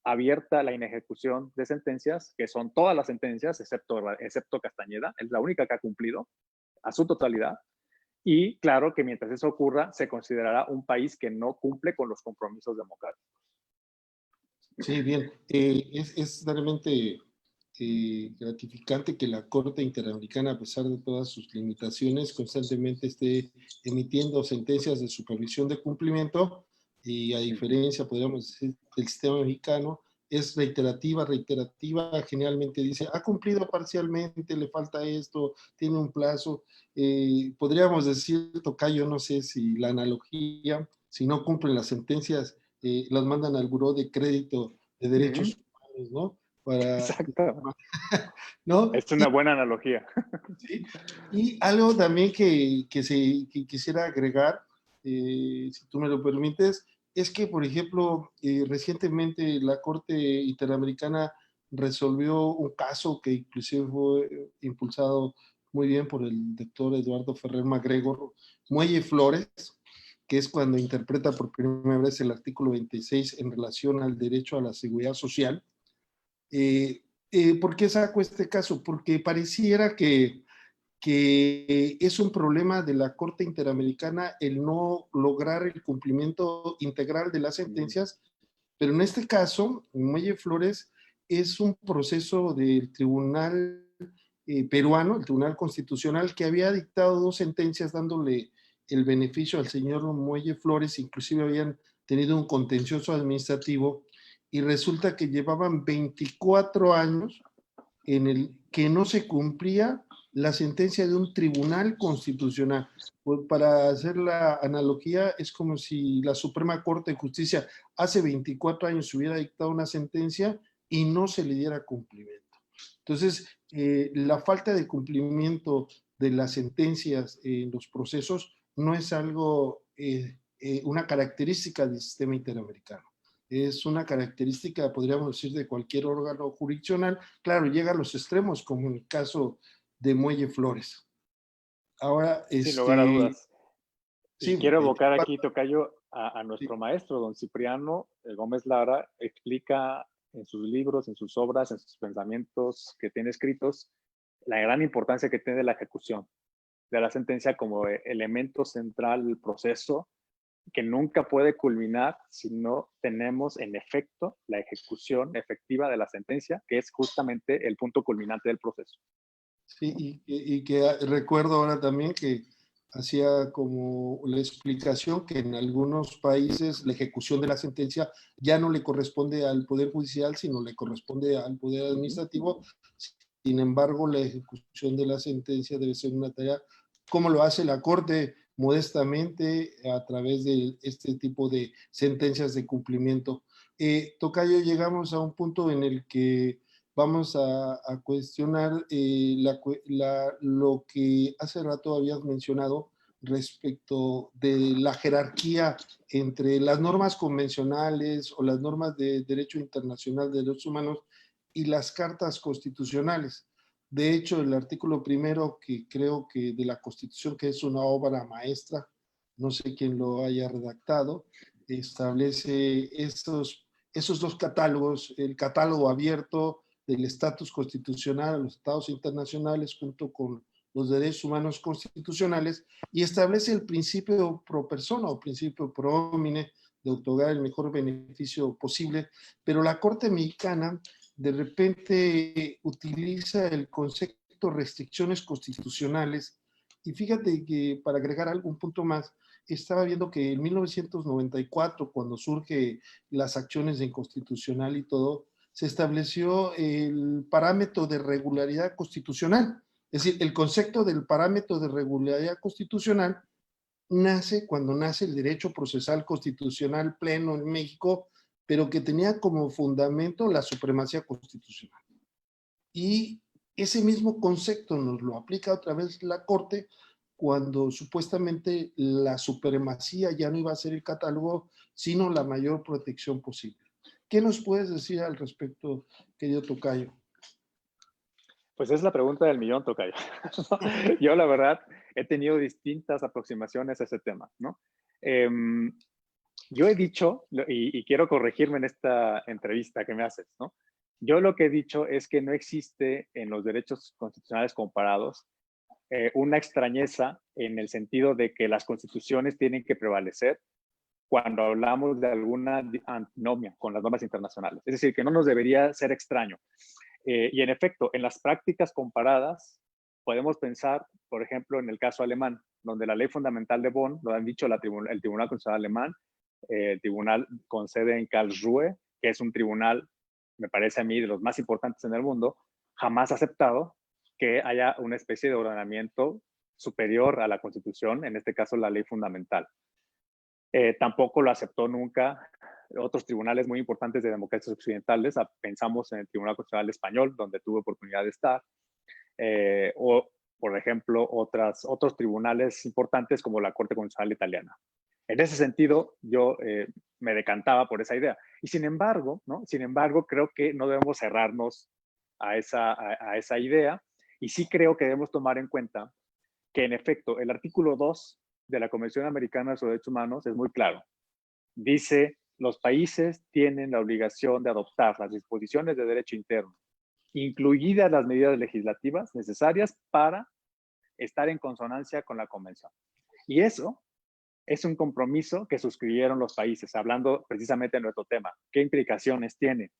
abierta la inejecución de sentencias, que son todas las sentencias, excepto Castañeda, es la única que ha cumplido a su totalidad, y claro que mientras eso ocurra, se considerará un país que no cumple con los compromisos democráticos. Sí, bien. Es realmente gratificante que la Corte Interamericana, a pesar de todas sus limitaciones, constantemente esté emitiendo sentencias de supervisión de cumplimiento y a diferencia, podríamos decir, del sistema mexicano, es reiterativa, generalmente dice, ha cumplido parcialmente, le falta esto, tiene un plazo. Podríamos decir, tocayo, no sé si la analogía, si no cumplen las sentencias, las mandan al Buró de Crédito de Derechos Humanos, ¿no? Para, Exacto. ¿no? Es una buena analogía. ¿Sí? Y algo también que quisiera agregar, si tú me lo permites, es que, por ejemplo, recientemente la Corte Interamericana resolvió un caso que inclusive fue impulsado muy bien por el doctor Eduardo Ferrer MacGregor, Muelle Flores, que es cuando interpreta por primera vez el artículo 26 en relación al derecho a la seguridad social. ¿Por qué saco este caso? Porque pareciera que es un problema de la Corte Interamericana el no lograr el cumplimiento integral de las sentencias, pero en este caso, Muelle Flores es un proceso del Tribunal peruano, el Tribunal Constitucional, que había dictado dos sentencias dándole el beneficio al señor Muelle Flores, inclusive habían tenido un contencioso administrativo, y resulta que llevaban 24 años en el que no se cumplía la sentencia de un tribunal constitucional. Pues para hacer la analogía, es como si la Suprema Corte de Justicia hace 24 años hubiera dictado una sentencia y no se le diera cumplimiento. Entonces, la falta de cumplimiento de las sentencias en los procesos no es algo, una característica del sistema interamericano. Es una característica, podríamos decir, de cualquier órgano jurisdiccional. Claro, llega a los extremos, como en el caso de Muelle Flores. Ahora, Sin lugar a dudas. Y sí, quiero evocar aquí, tocayo, a sí, nuestro maestro, don Cipriano Gómez Lara, explica en sus libros, en sus obras, en sus pensamientos que tiene escritos, la gran importancia que tiene la ejecución de la sentencia como elemento central del proceso que nunca puede culminar si no tenemos en efecto la ejecución efectiva de la sentencia, que es justamente el punto culminante del proceso. sí, y que recuerdo ahora también que hacía como la explicación que en algunos países la ejecución de la sentencia ya no le corresponde al Poder Judicial, sino le corresponde al Poder Administrativo. Sin embargo, la ejecución de la sentencia debe ser una tarea, como lo hace la Corte modestamente a través de este tipo de sentencias de cumplimiento. Tocayo, llegamos a un punto en el que vamos a cuestionar lo que hace rato habías mencionado respecto de la jerarquía entre las normas convencionales o las normas de derecho internacional de derechos humanos y las cartas constitucionales. De hecho, el artículo primero, que creo que de la Constitución, que es una obra maestra, no sé quién lo haya redactado, establece esos dos catálogos, el catálogo abierto del estatus constitucional a los estados internacionales junto con los derechos humanos constitucionales, y establece el principio pro persona o principio pro homine de otorgar el mejor beneficio posible, pero la Corte Mexicana de repente utiliza el concepto restricciones constitucionales, y fíjate que para agregar algún punto más, estaba viendo que en 1994, cuando surge las acciones de inconstitucional y todo, se estableció el parámetro de regularidad constitucional. Es decir, el concepto del parámetro de regularidad constitucional nace cuando nace el derecho procesal constitucional pleno en México, pero que tenía como fundamento la supremacía constitucional. Y ese mismo concepto nos lo aplica otra vez la Corte cuando supuestamente la supremacía ya no iba a ser el catálogo, sino la mayor protección posible. ¿Qué nos puedes decir al respecto, querido tocayo? Pues es la pregunta del millón, tocayo. Yo, la verdad, he tenido distintas aproximaciones a ese tema, ¿no? Yo he dicho, y quiero corregirme en esta entrevista que me haces, ¿no? Yo lo que he dicho es que no existe en los derechos constitucionales comparados una extrañeza en el sentido de que las constituciones tienen que prevalecer cuando hablamos de alguna antinomia con las normas internacionales. Es decir, que no nos debería ser extraño. Y en efecto, en las prácticas comparadas, podemos pensar, por ejemplo, en el caso alemán, donde la ley fundamental de Bonn, lo han dicho el Tribunal Constitucional Alemán, el tribunal con sede en Karlsruhe, que es un tribunal, me parece a mí, de los más importantes en el mundo, jamás ha aceptado que haya una especie de ordenamiento superior a la Constitución, en este caso la ley fundamental. Tampoco lo aceptó nunca otros tribunales muy importantes de democracias occidentales. Pensamos en el Tribunal Constitucional Español, donde tuve oportunidad de estar, o, por ejemplo, otros tribunales importantes como la Corte Constitucional Italiana. En ese sentido, yo me decantaba por esa idea. Y sin embargo, ¿no? Sin embargo, creo que no debemos cerrarnos a esa idea. Y sí creo que debemos tomar en cuenta que, en efecto, el artículo 2 de la Convención Americana de los Derechos Humanos es muy claro. Dice, los países tienen la obligación de adoptar las disposiciones de derecho interno, incluidas las medidas legislativas necesarias para estar en consonancia con la Convención. Y eso es un compromiso que suscribieron los países, hablando precisamente de nuestro tema. ¿Qué implicaciones tiene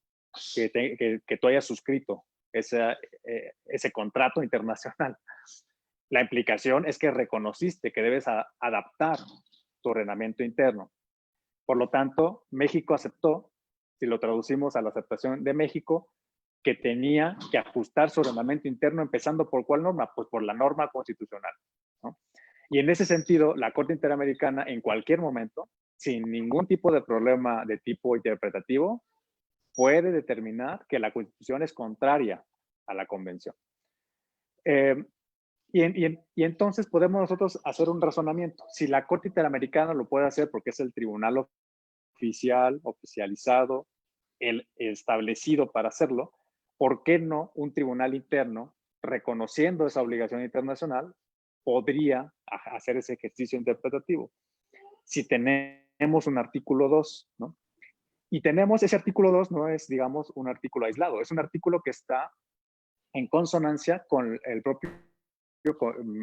que tú hayas suscrito ese contrato internacional? La implicación es que reconociste que debes adaptar tu ordenamiento interno. Por lo tanto, México aceptó, si lo traducimos a la aceptación de México, que tenía que ajustar su ordenamiento interno, empezando por ¿cuál norma? Pues por la norma constitucional, ¿no? Y en ese sentido, la Corte Interamericana, en cualquier momento, sin ningún tipo de problema de tipo interpretativo, puede determinar que la Constitución es contraria a la Convención. Y entonces podemos nosotros hacer un razonamiento. Si la Corte Interamericana lo puede hacer porque es el tribunal oficializado, el establecido para hacerlo, ¿por qué no un tribunal interno, reconociendo esa obligación internacional, podría hacer ese ejercicio interpretativo? Si tenemos un artículo 2, ¿no? Y tenemos ese artículo 2, no es, digamos, un artículo aislado, es un artículo que está en consonancia con el propio,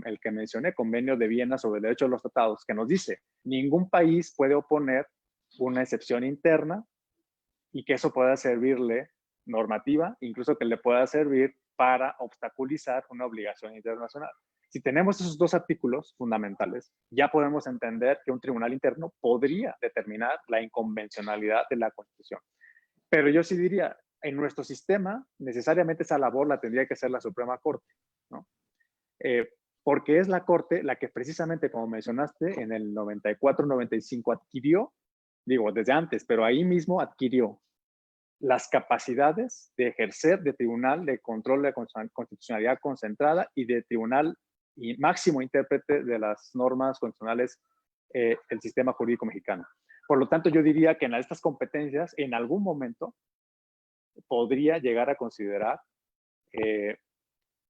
el que mencioné, Convenio de Viena sobre el Derecho de los Tratados, que nos dice, ningún país puede oponer una excepción interna y que eso pueda servirle normativa, incluso que le pueda servir para obstaculizar una obligación internacional. Si tenemos esos dos artículos fundamentales, ya podemos entender que un tribunal interno podría determinar la inconvencionalidad de la Constitución. Pero yo sí diría, en nuestro sistema, necesariamente esa labor la tendría que hacer la Suprema Corte, ¿no? Porque es la Corte la que precisamente, como mencionaste, en el 94-95 adquirió, digo, desde antes, pero ahí mismo adquirió las capacidades de ejercer de tribunal de control de constitucionalidad concentrada y de tribunal y máximo intérprete de las normas constitucionales del sistema jurídico mexicano. Por lo tanto, yo diría que en estas competencias, en algún momento, podría llegar a considerar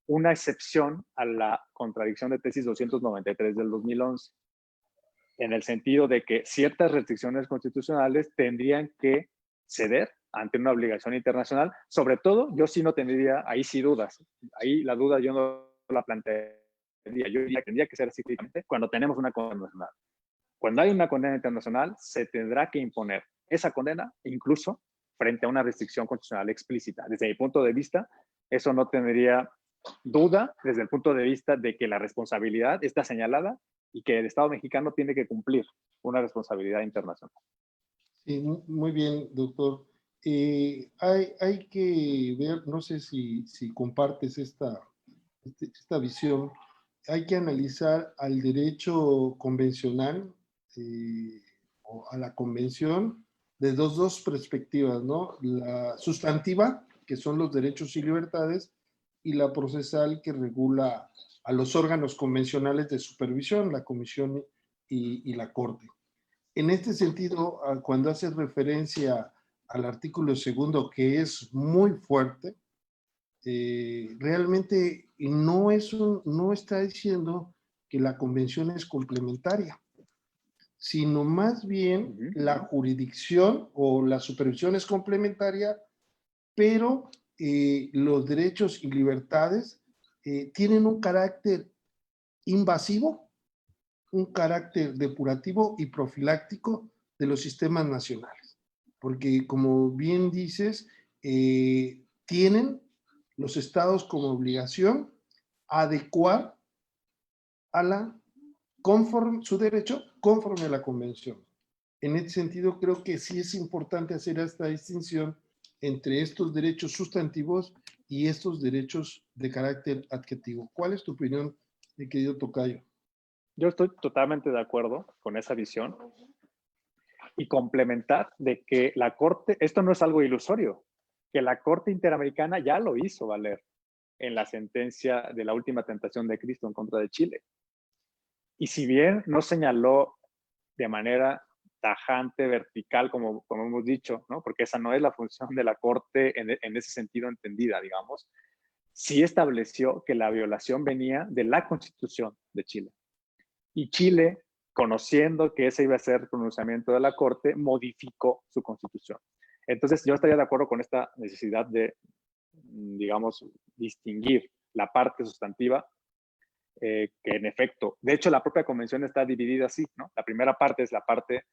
una excepción a la contradicción de tesis 293 del 2011, en el sentido de que ciertas restricciones constitucionales tendrían que ceder ante una obligación internacional. Sobre todo, yo sí no tendría, ahí sí dudas. Ahí la duda yo no la plantearía. Yo diría que tendría que ser cíclicamente cuando tenemos una condena internacional. Cuando hay una condena internacional, se tendrá que imponer esa condena, incluso frente a una restricción constitucional explícita. Desde mi punto de vista, eso no tendría duda desde el punto de vista de que la responsabilidad está señalada y que el Estado mexicano tiene que cumplir una responsabilidad internacional. Sí, muy bien, doctor. Hay que ver, no sé si compartes esta visión, hay que analizar al derecho convencional o a la convención de dos perspectivas, ¿no? La sustantiva, que son los derechos y libertades, y la procesal, que regula a los órganos convencionales de supervisión, la comisión y la corte. En este sentido, cuando hace referencia al artículo segundo, que es muy fuerte, realmente no está diciendo que la convención es complementaria, sino más bien la jurisdicción o la supervisión es complementaria, pero los derechos y libertades tienen un carácter invasivo, un carácter depurativo y profiláctico de los sistemas nacionales. Porque, como bien dices, tienen los estados como obligación adecuar su derecho conforme a la convención. En este sentido, creo que sí es importante hacer esta distinción entre estos derechos sustantivos y estos derechos de carácter adjetivo. ¿Cuál es tu opinión, mi querido tocayo? Yo estoy totalmente de acuerdo con esa visión y complementar de que la Corte, esto no es algo ilusorio, que la Corte Interamericana ya lo hizo valer en la sentencia de la última tentación de Cristo en contra de Chile. Y si bien no señaló de manera tajante, vertical, como hemos dicho, ¿no? Porque esa no es la función de la Corte en ese sentido entendida, digamos, sí estableció que la violación venía de la Constitución de Chile. Y Chile, conociendo que ese iba a ser el pronunciamiento de la Corte, modificó su Constitución. Entonces, yo estaría de acuerdo con esta necesidad de, digamos, distinguir la parte sustantiva que en efecto, de hecho la propia convención está dividida así, ¿no? La primera parte es la parte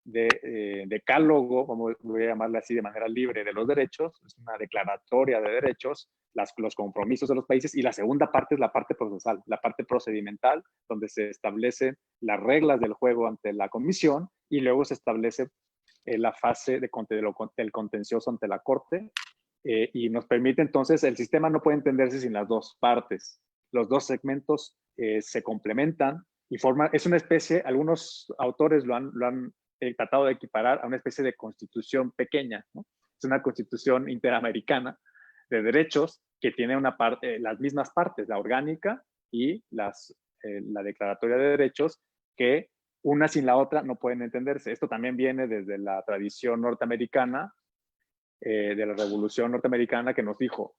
de decálogo, voy a llamarle así de manera libre, de los derechos, es una declaratoria de derechos, los compromisos de los países, y la segunda parte es la parte procesal, la parte procedimental, donde se establecen las reglas del juego ante la comisión y luego se establece la fase del contencioso ante la corte y nos permite entonces, el sistema no puede entenderse sin las dos partes. Los dos segmentos se complementan y es una especie, algunos autores lo han tratado de equiparar a una especie de constitución pequeña, ¿no? Es una constitución interamericana de derechos que tiene las mismas partes, la orgánica y la declaratoria de derechos, que una sin la otra no pueden entenderse. Esto también viene desde la tradición norteamericana, de la Revolución Norteamericana, que nos dijo,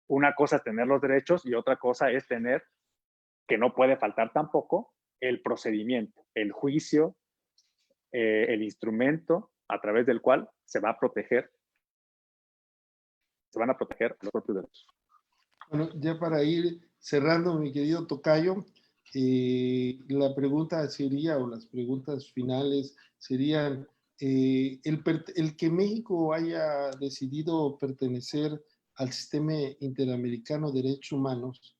una cosa es tener los derechos y otra cosa es tener, que no puede faltar tampoco, el procedimiento, el juicio, el instrumento a través del cual se van a proteger los propios derechos. Bueno, ya para ir cerrando, mi querido tocayo, la pregunta sería, o las preguntas finales serían, el que México haya decidido pertenecer al sistema interamericano de derechos humanos,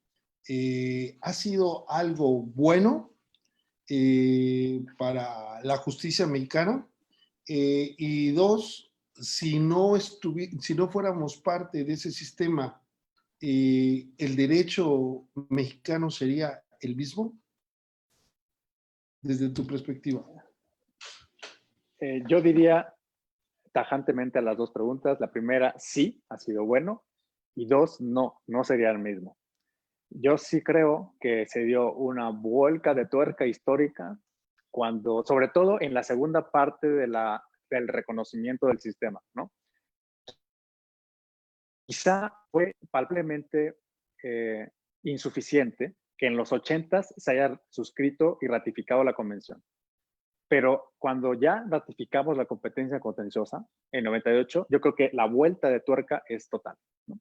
¿ha sido algo bueno para la justicia mexicana? Y dos, si no fuéramos parte de ese sistema, ¿el derecho mexicano sería el mismo? Desde tu perspectiva. Yo diría tajantemente a las dos preguntas. La primera, sí, ha sido bueno. Y dos, no sería el mismo. Yo sí creo que se dio una vuelta de tuerca histórica cuando, sobre todo en la segunda parte del reconocimiento del sistema, ¿no? Quizá fue palpablemente insuficiente que en los 80s se haya suscrito y ratificado la convención. Pero cuando ya ratificamos la competencia contenciosa en 98, yo creo que la vuelta de tuerca es total, ¿no?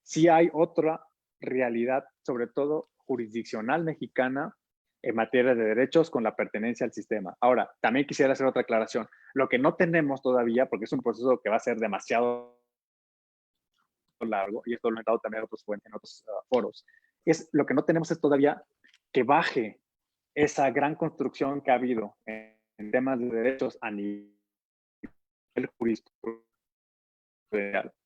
Sí hay otra realidad, sobre todo jurisdiccional mexicana, en materia de derechos con la pertenencia al sistema. Ahora, también quisiera hacer otra aclaración. Lo que no tenemos todavía, porque es un proceso que va a ser demasiado largo, y esto lo he dado también en otros foros, lo que no tenemos es todavía que baje esa gran construcción que ha habido en temas de derechos a nivel jurisprudencial,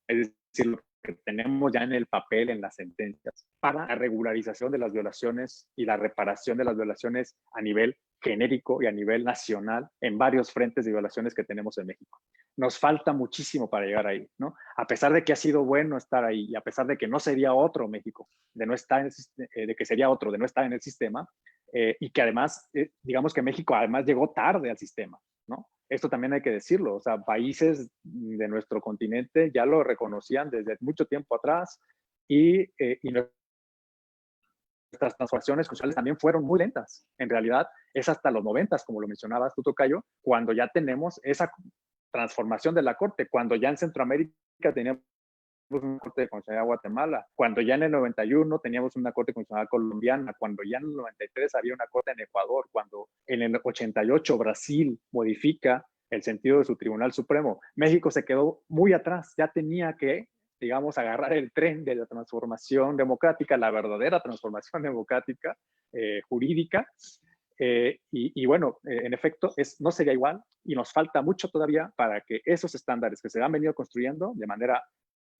es decir, lo que tenemos ya en el papel, en las sentencias, para la regularización de las violaciones y la reparación de las violaciones a nivel genérico y a nivel nacional en varios frentes de violaciones que tenemos en México. Nos falta muchísimo para llegar ahí, ¿no? A pesar de que ha sido bueno estar ahí y a pesar de que no sería otro México, de no estar de que sería otro, de no estar en el sistema, y que además, digamos que México además llegó tarde al sistema, ¿no? Esto también hay que decirlo, o sea, países de nuestro continente ya lo reconocían desde mucho tiempo atrás y nuestras transformaciones sociales también fueron muy lentas. En realidad, es hasta los 90, como lo mencionabas tú, Tocayo, cuando ya tenemos esa transformación de la Corte, cuando ya en Centroamérica teníamos una Corte Constitucional de Guatemala, cuando ya en el 91 teníamos una Corte Constitucional colombiana, cuando ya en el 93 había una Corte en Ecuador, cuando en el 88 Brasil modifica el sentido de su Tribunal Supremo. México se quedó muy atrás, ya tenía que, digamos, agarrar el tren de la transformación democrática, la verdadera transformación democrática, jurídica, y bueno, en efecto, no sería igual y nos falta mucho todavía para que esos estándares que se han venido construyendo de manera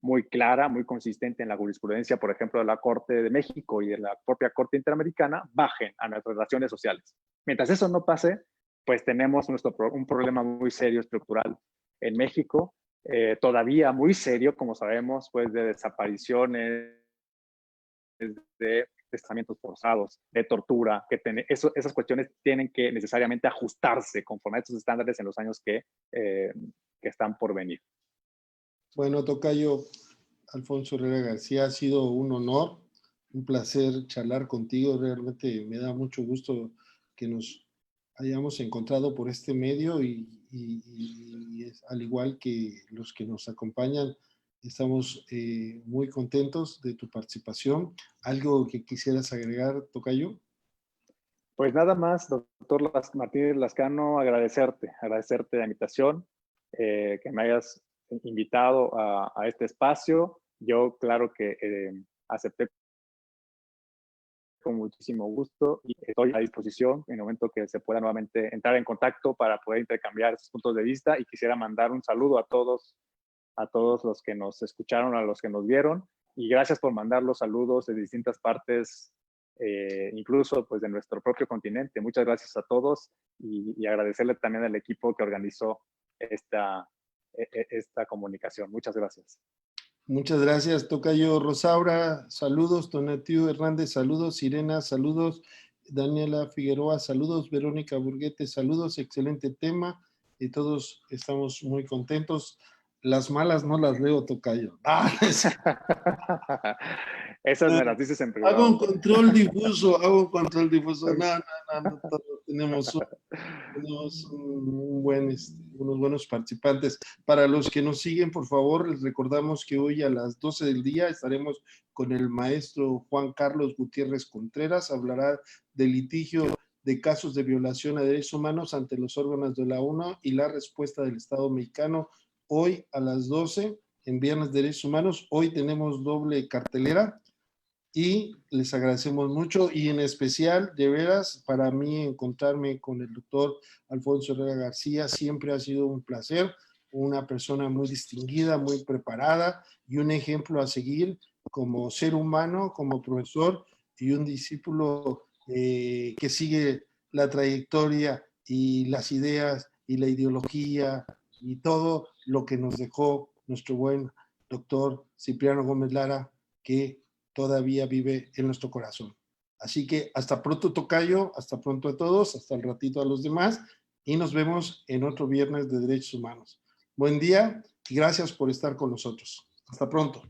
muy clara, muy consistente en la jurisprudencia, por ejemplo, de la Corte de México y de la propia Corte Interamericana, bajen a nuestras relaciones sociales. Mientras eso no pase, pues tenemos un problema muy serio estructural en México, todavía muy serio, como sabemos, pues de desapariciones, de desplazamientos forzados, de tortura, esas cuestiones tienen que necesariamente ajustarse conforme a estos estándares en los años que están por venir. Bueno, tocayo Alfonso Herrera García, ha sido un honor, un placer charlar contigo. Realmente me da mucho gusto que nos hayamos encontrado por este medio y al igual que los que nos acompañan, estamos muy contentos de tu participación. ¿Algo que quisieras agregar, tocayo? Pues nada más, doctor Martínez Lascano, agradecerte la invitación, que me hayas invitado a este espacio. Yo, claro que acepté con muchísimo gusto y estoy a disposición en el momento que se pueda nuevamente entrar en contacto para poder intercambiar esos puntos de vista, y quisiera mandar un saludo a todos los que nos escucharon, a los que nos vieron, y gracias por mandar los saludos de distintas partes, incluso pues de nuestro propio continente. Muchas gracias a todos y agradecerle también al equipo que organizó esta comunicación. Muchas gracias. Muchas gracias, tocayo Rosaura, saludos, Tonatiu Hernández, saludos, Irena, saludos, Daniela Figueroa, saludos, Verónica Burguete, saludos, excelente tema, y todos estamos muy contentos. Las malas no las leo, tocayo. Esas me las dices en privado. Hago un control difuso. No, todos tenemos unos buenos participantes. Para los que nos siguen, por favor, les recordamos que hoy a las 12 del día estaremos con el maestro Juan Carlos Gutiérrez Contreras. Hablará del litigio de casos de violación a derechos humanos ante los órganos de la ONU y la respuesta del Estado mexicano. Hoy a las 12, en Viernes de Derechos Humanos. Hoy tenemos doble cartelera y les agradecemos mucho, y en especial, de veras, para mí encontrarme con el doctor Alfonso Herrera García siempre ha sido un placer, una persona muy distinguida, muy preparada y un ejemplo a seguir como ser humano, como profesor y un discípulo que sigue la trayectoria y las ideas y la ideología y todo lo que nos dejó nuestro buen doctor Cipriano Gómez Lara, que todavía vive en nuestro corazón. Así que hasta pronto, tocayo, hasta pronto a todos, hasta el ratito a los demás, y nos vemos en otro Viernes de Derechos Humanos. Buen día y gracias por estar con nosotros. Hasta pronto.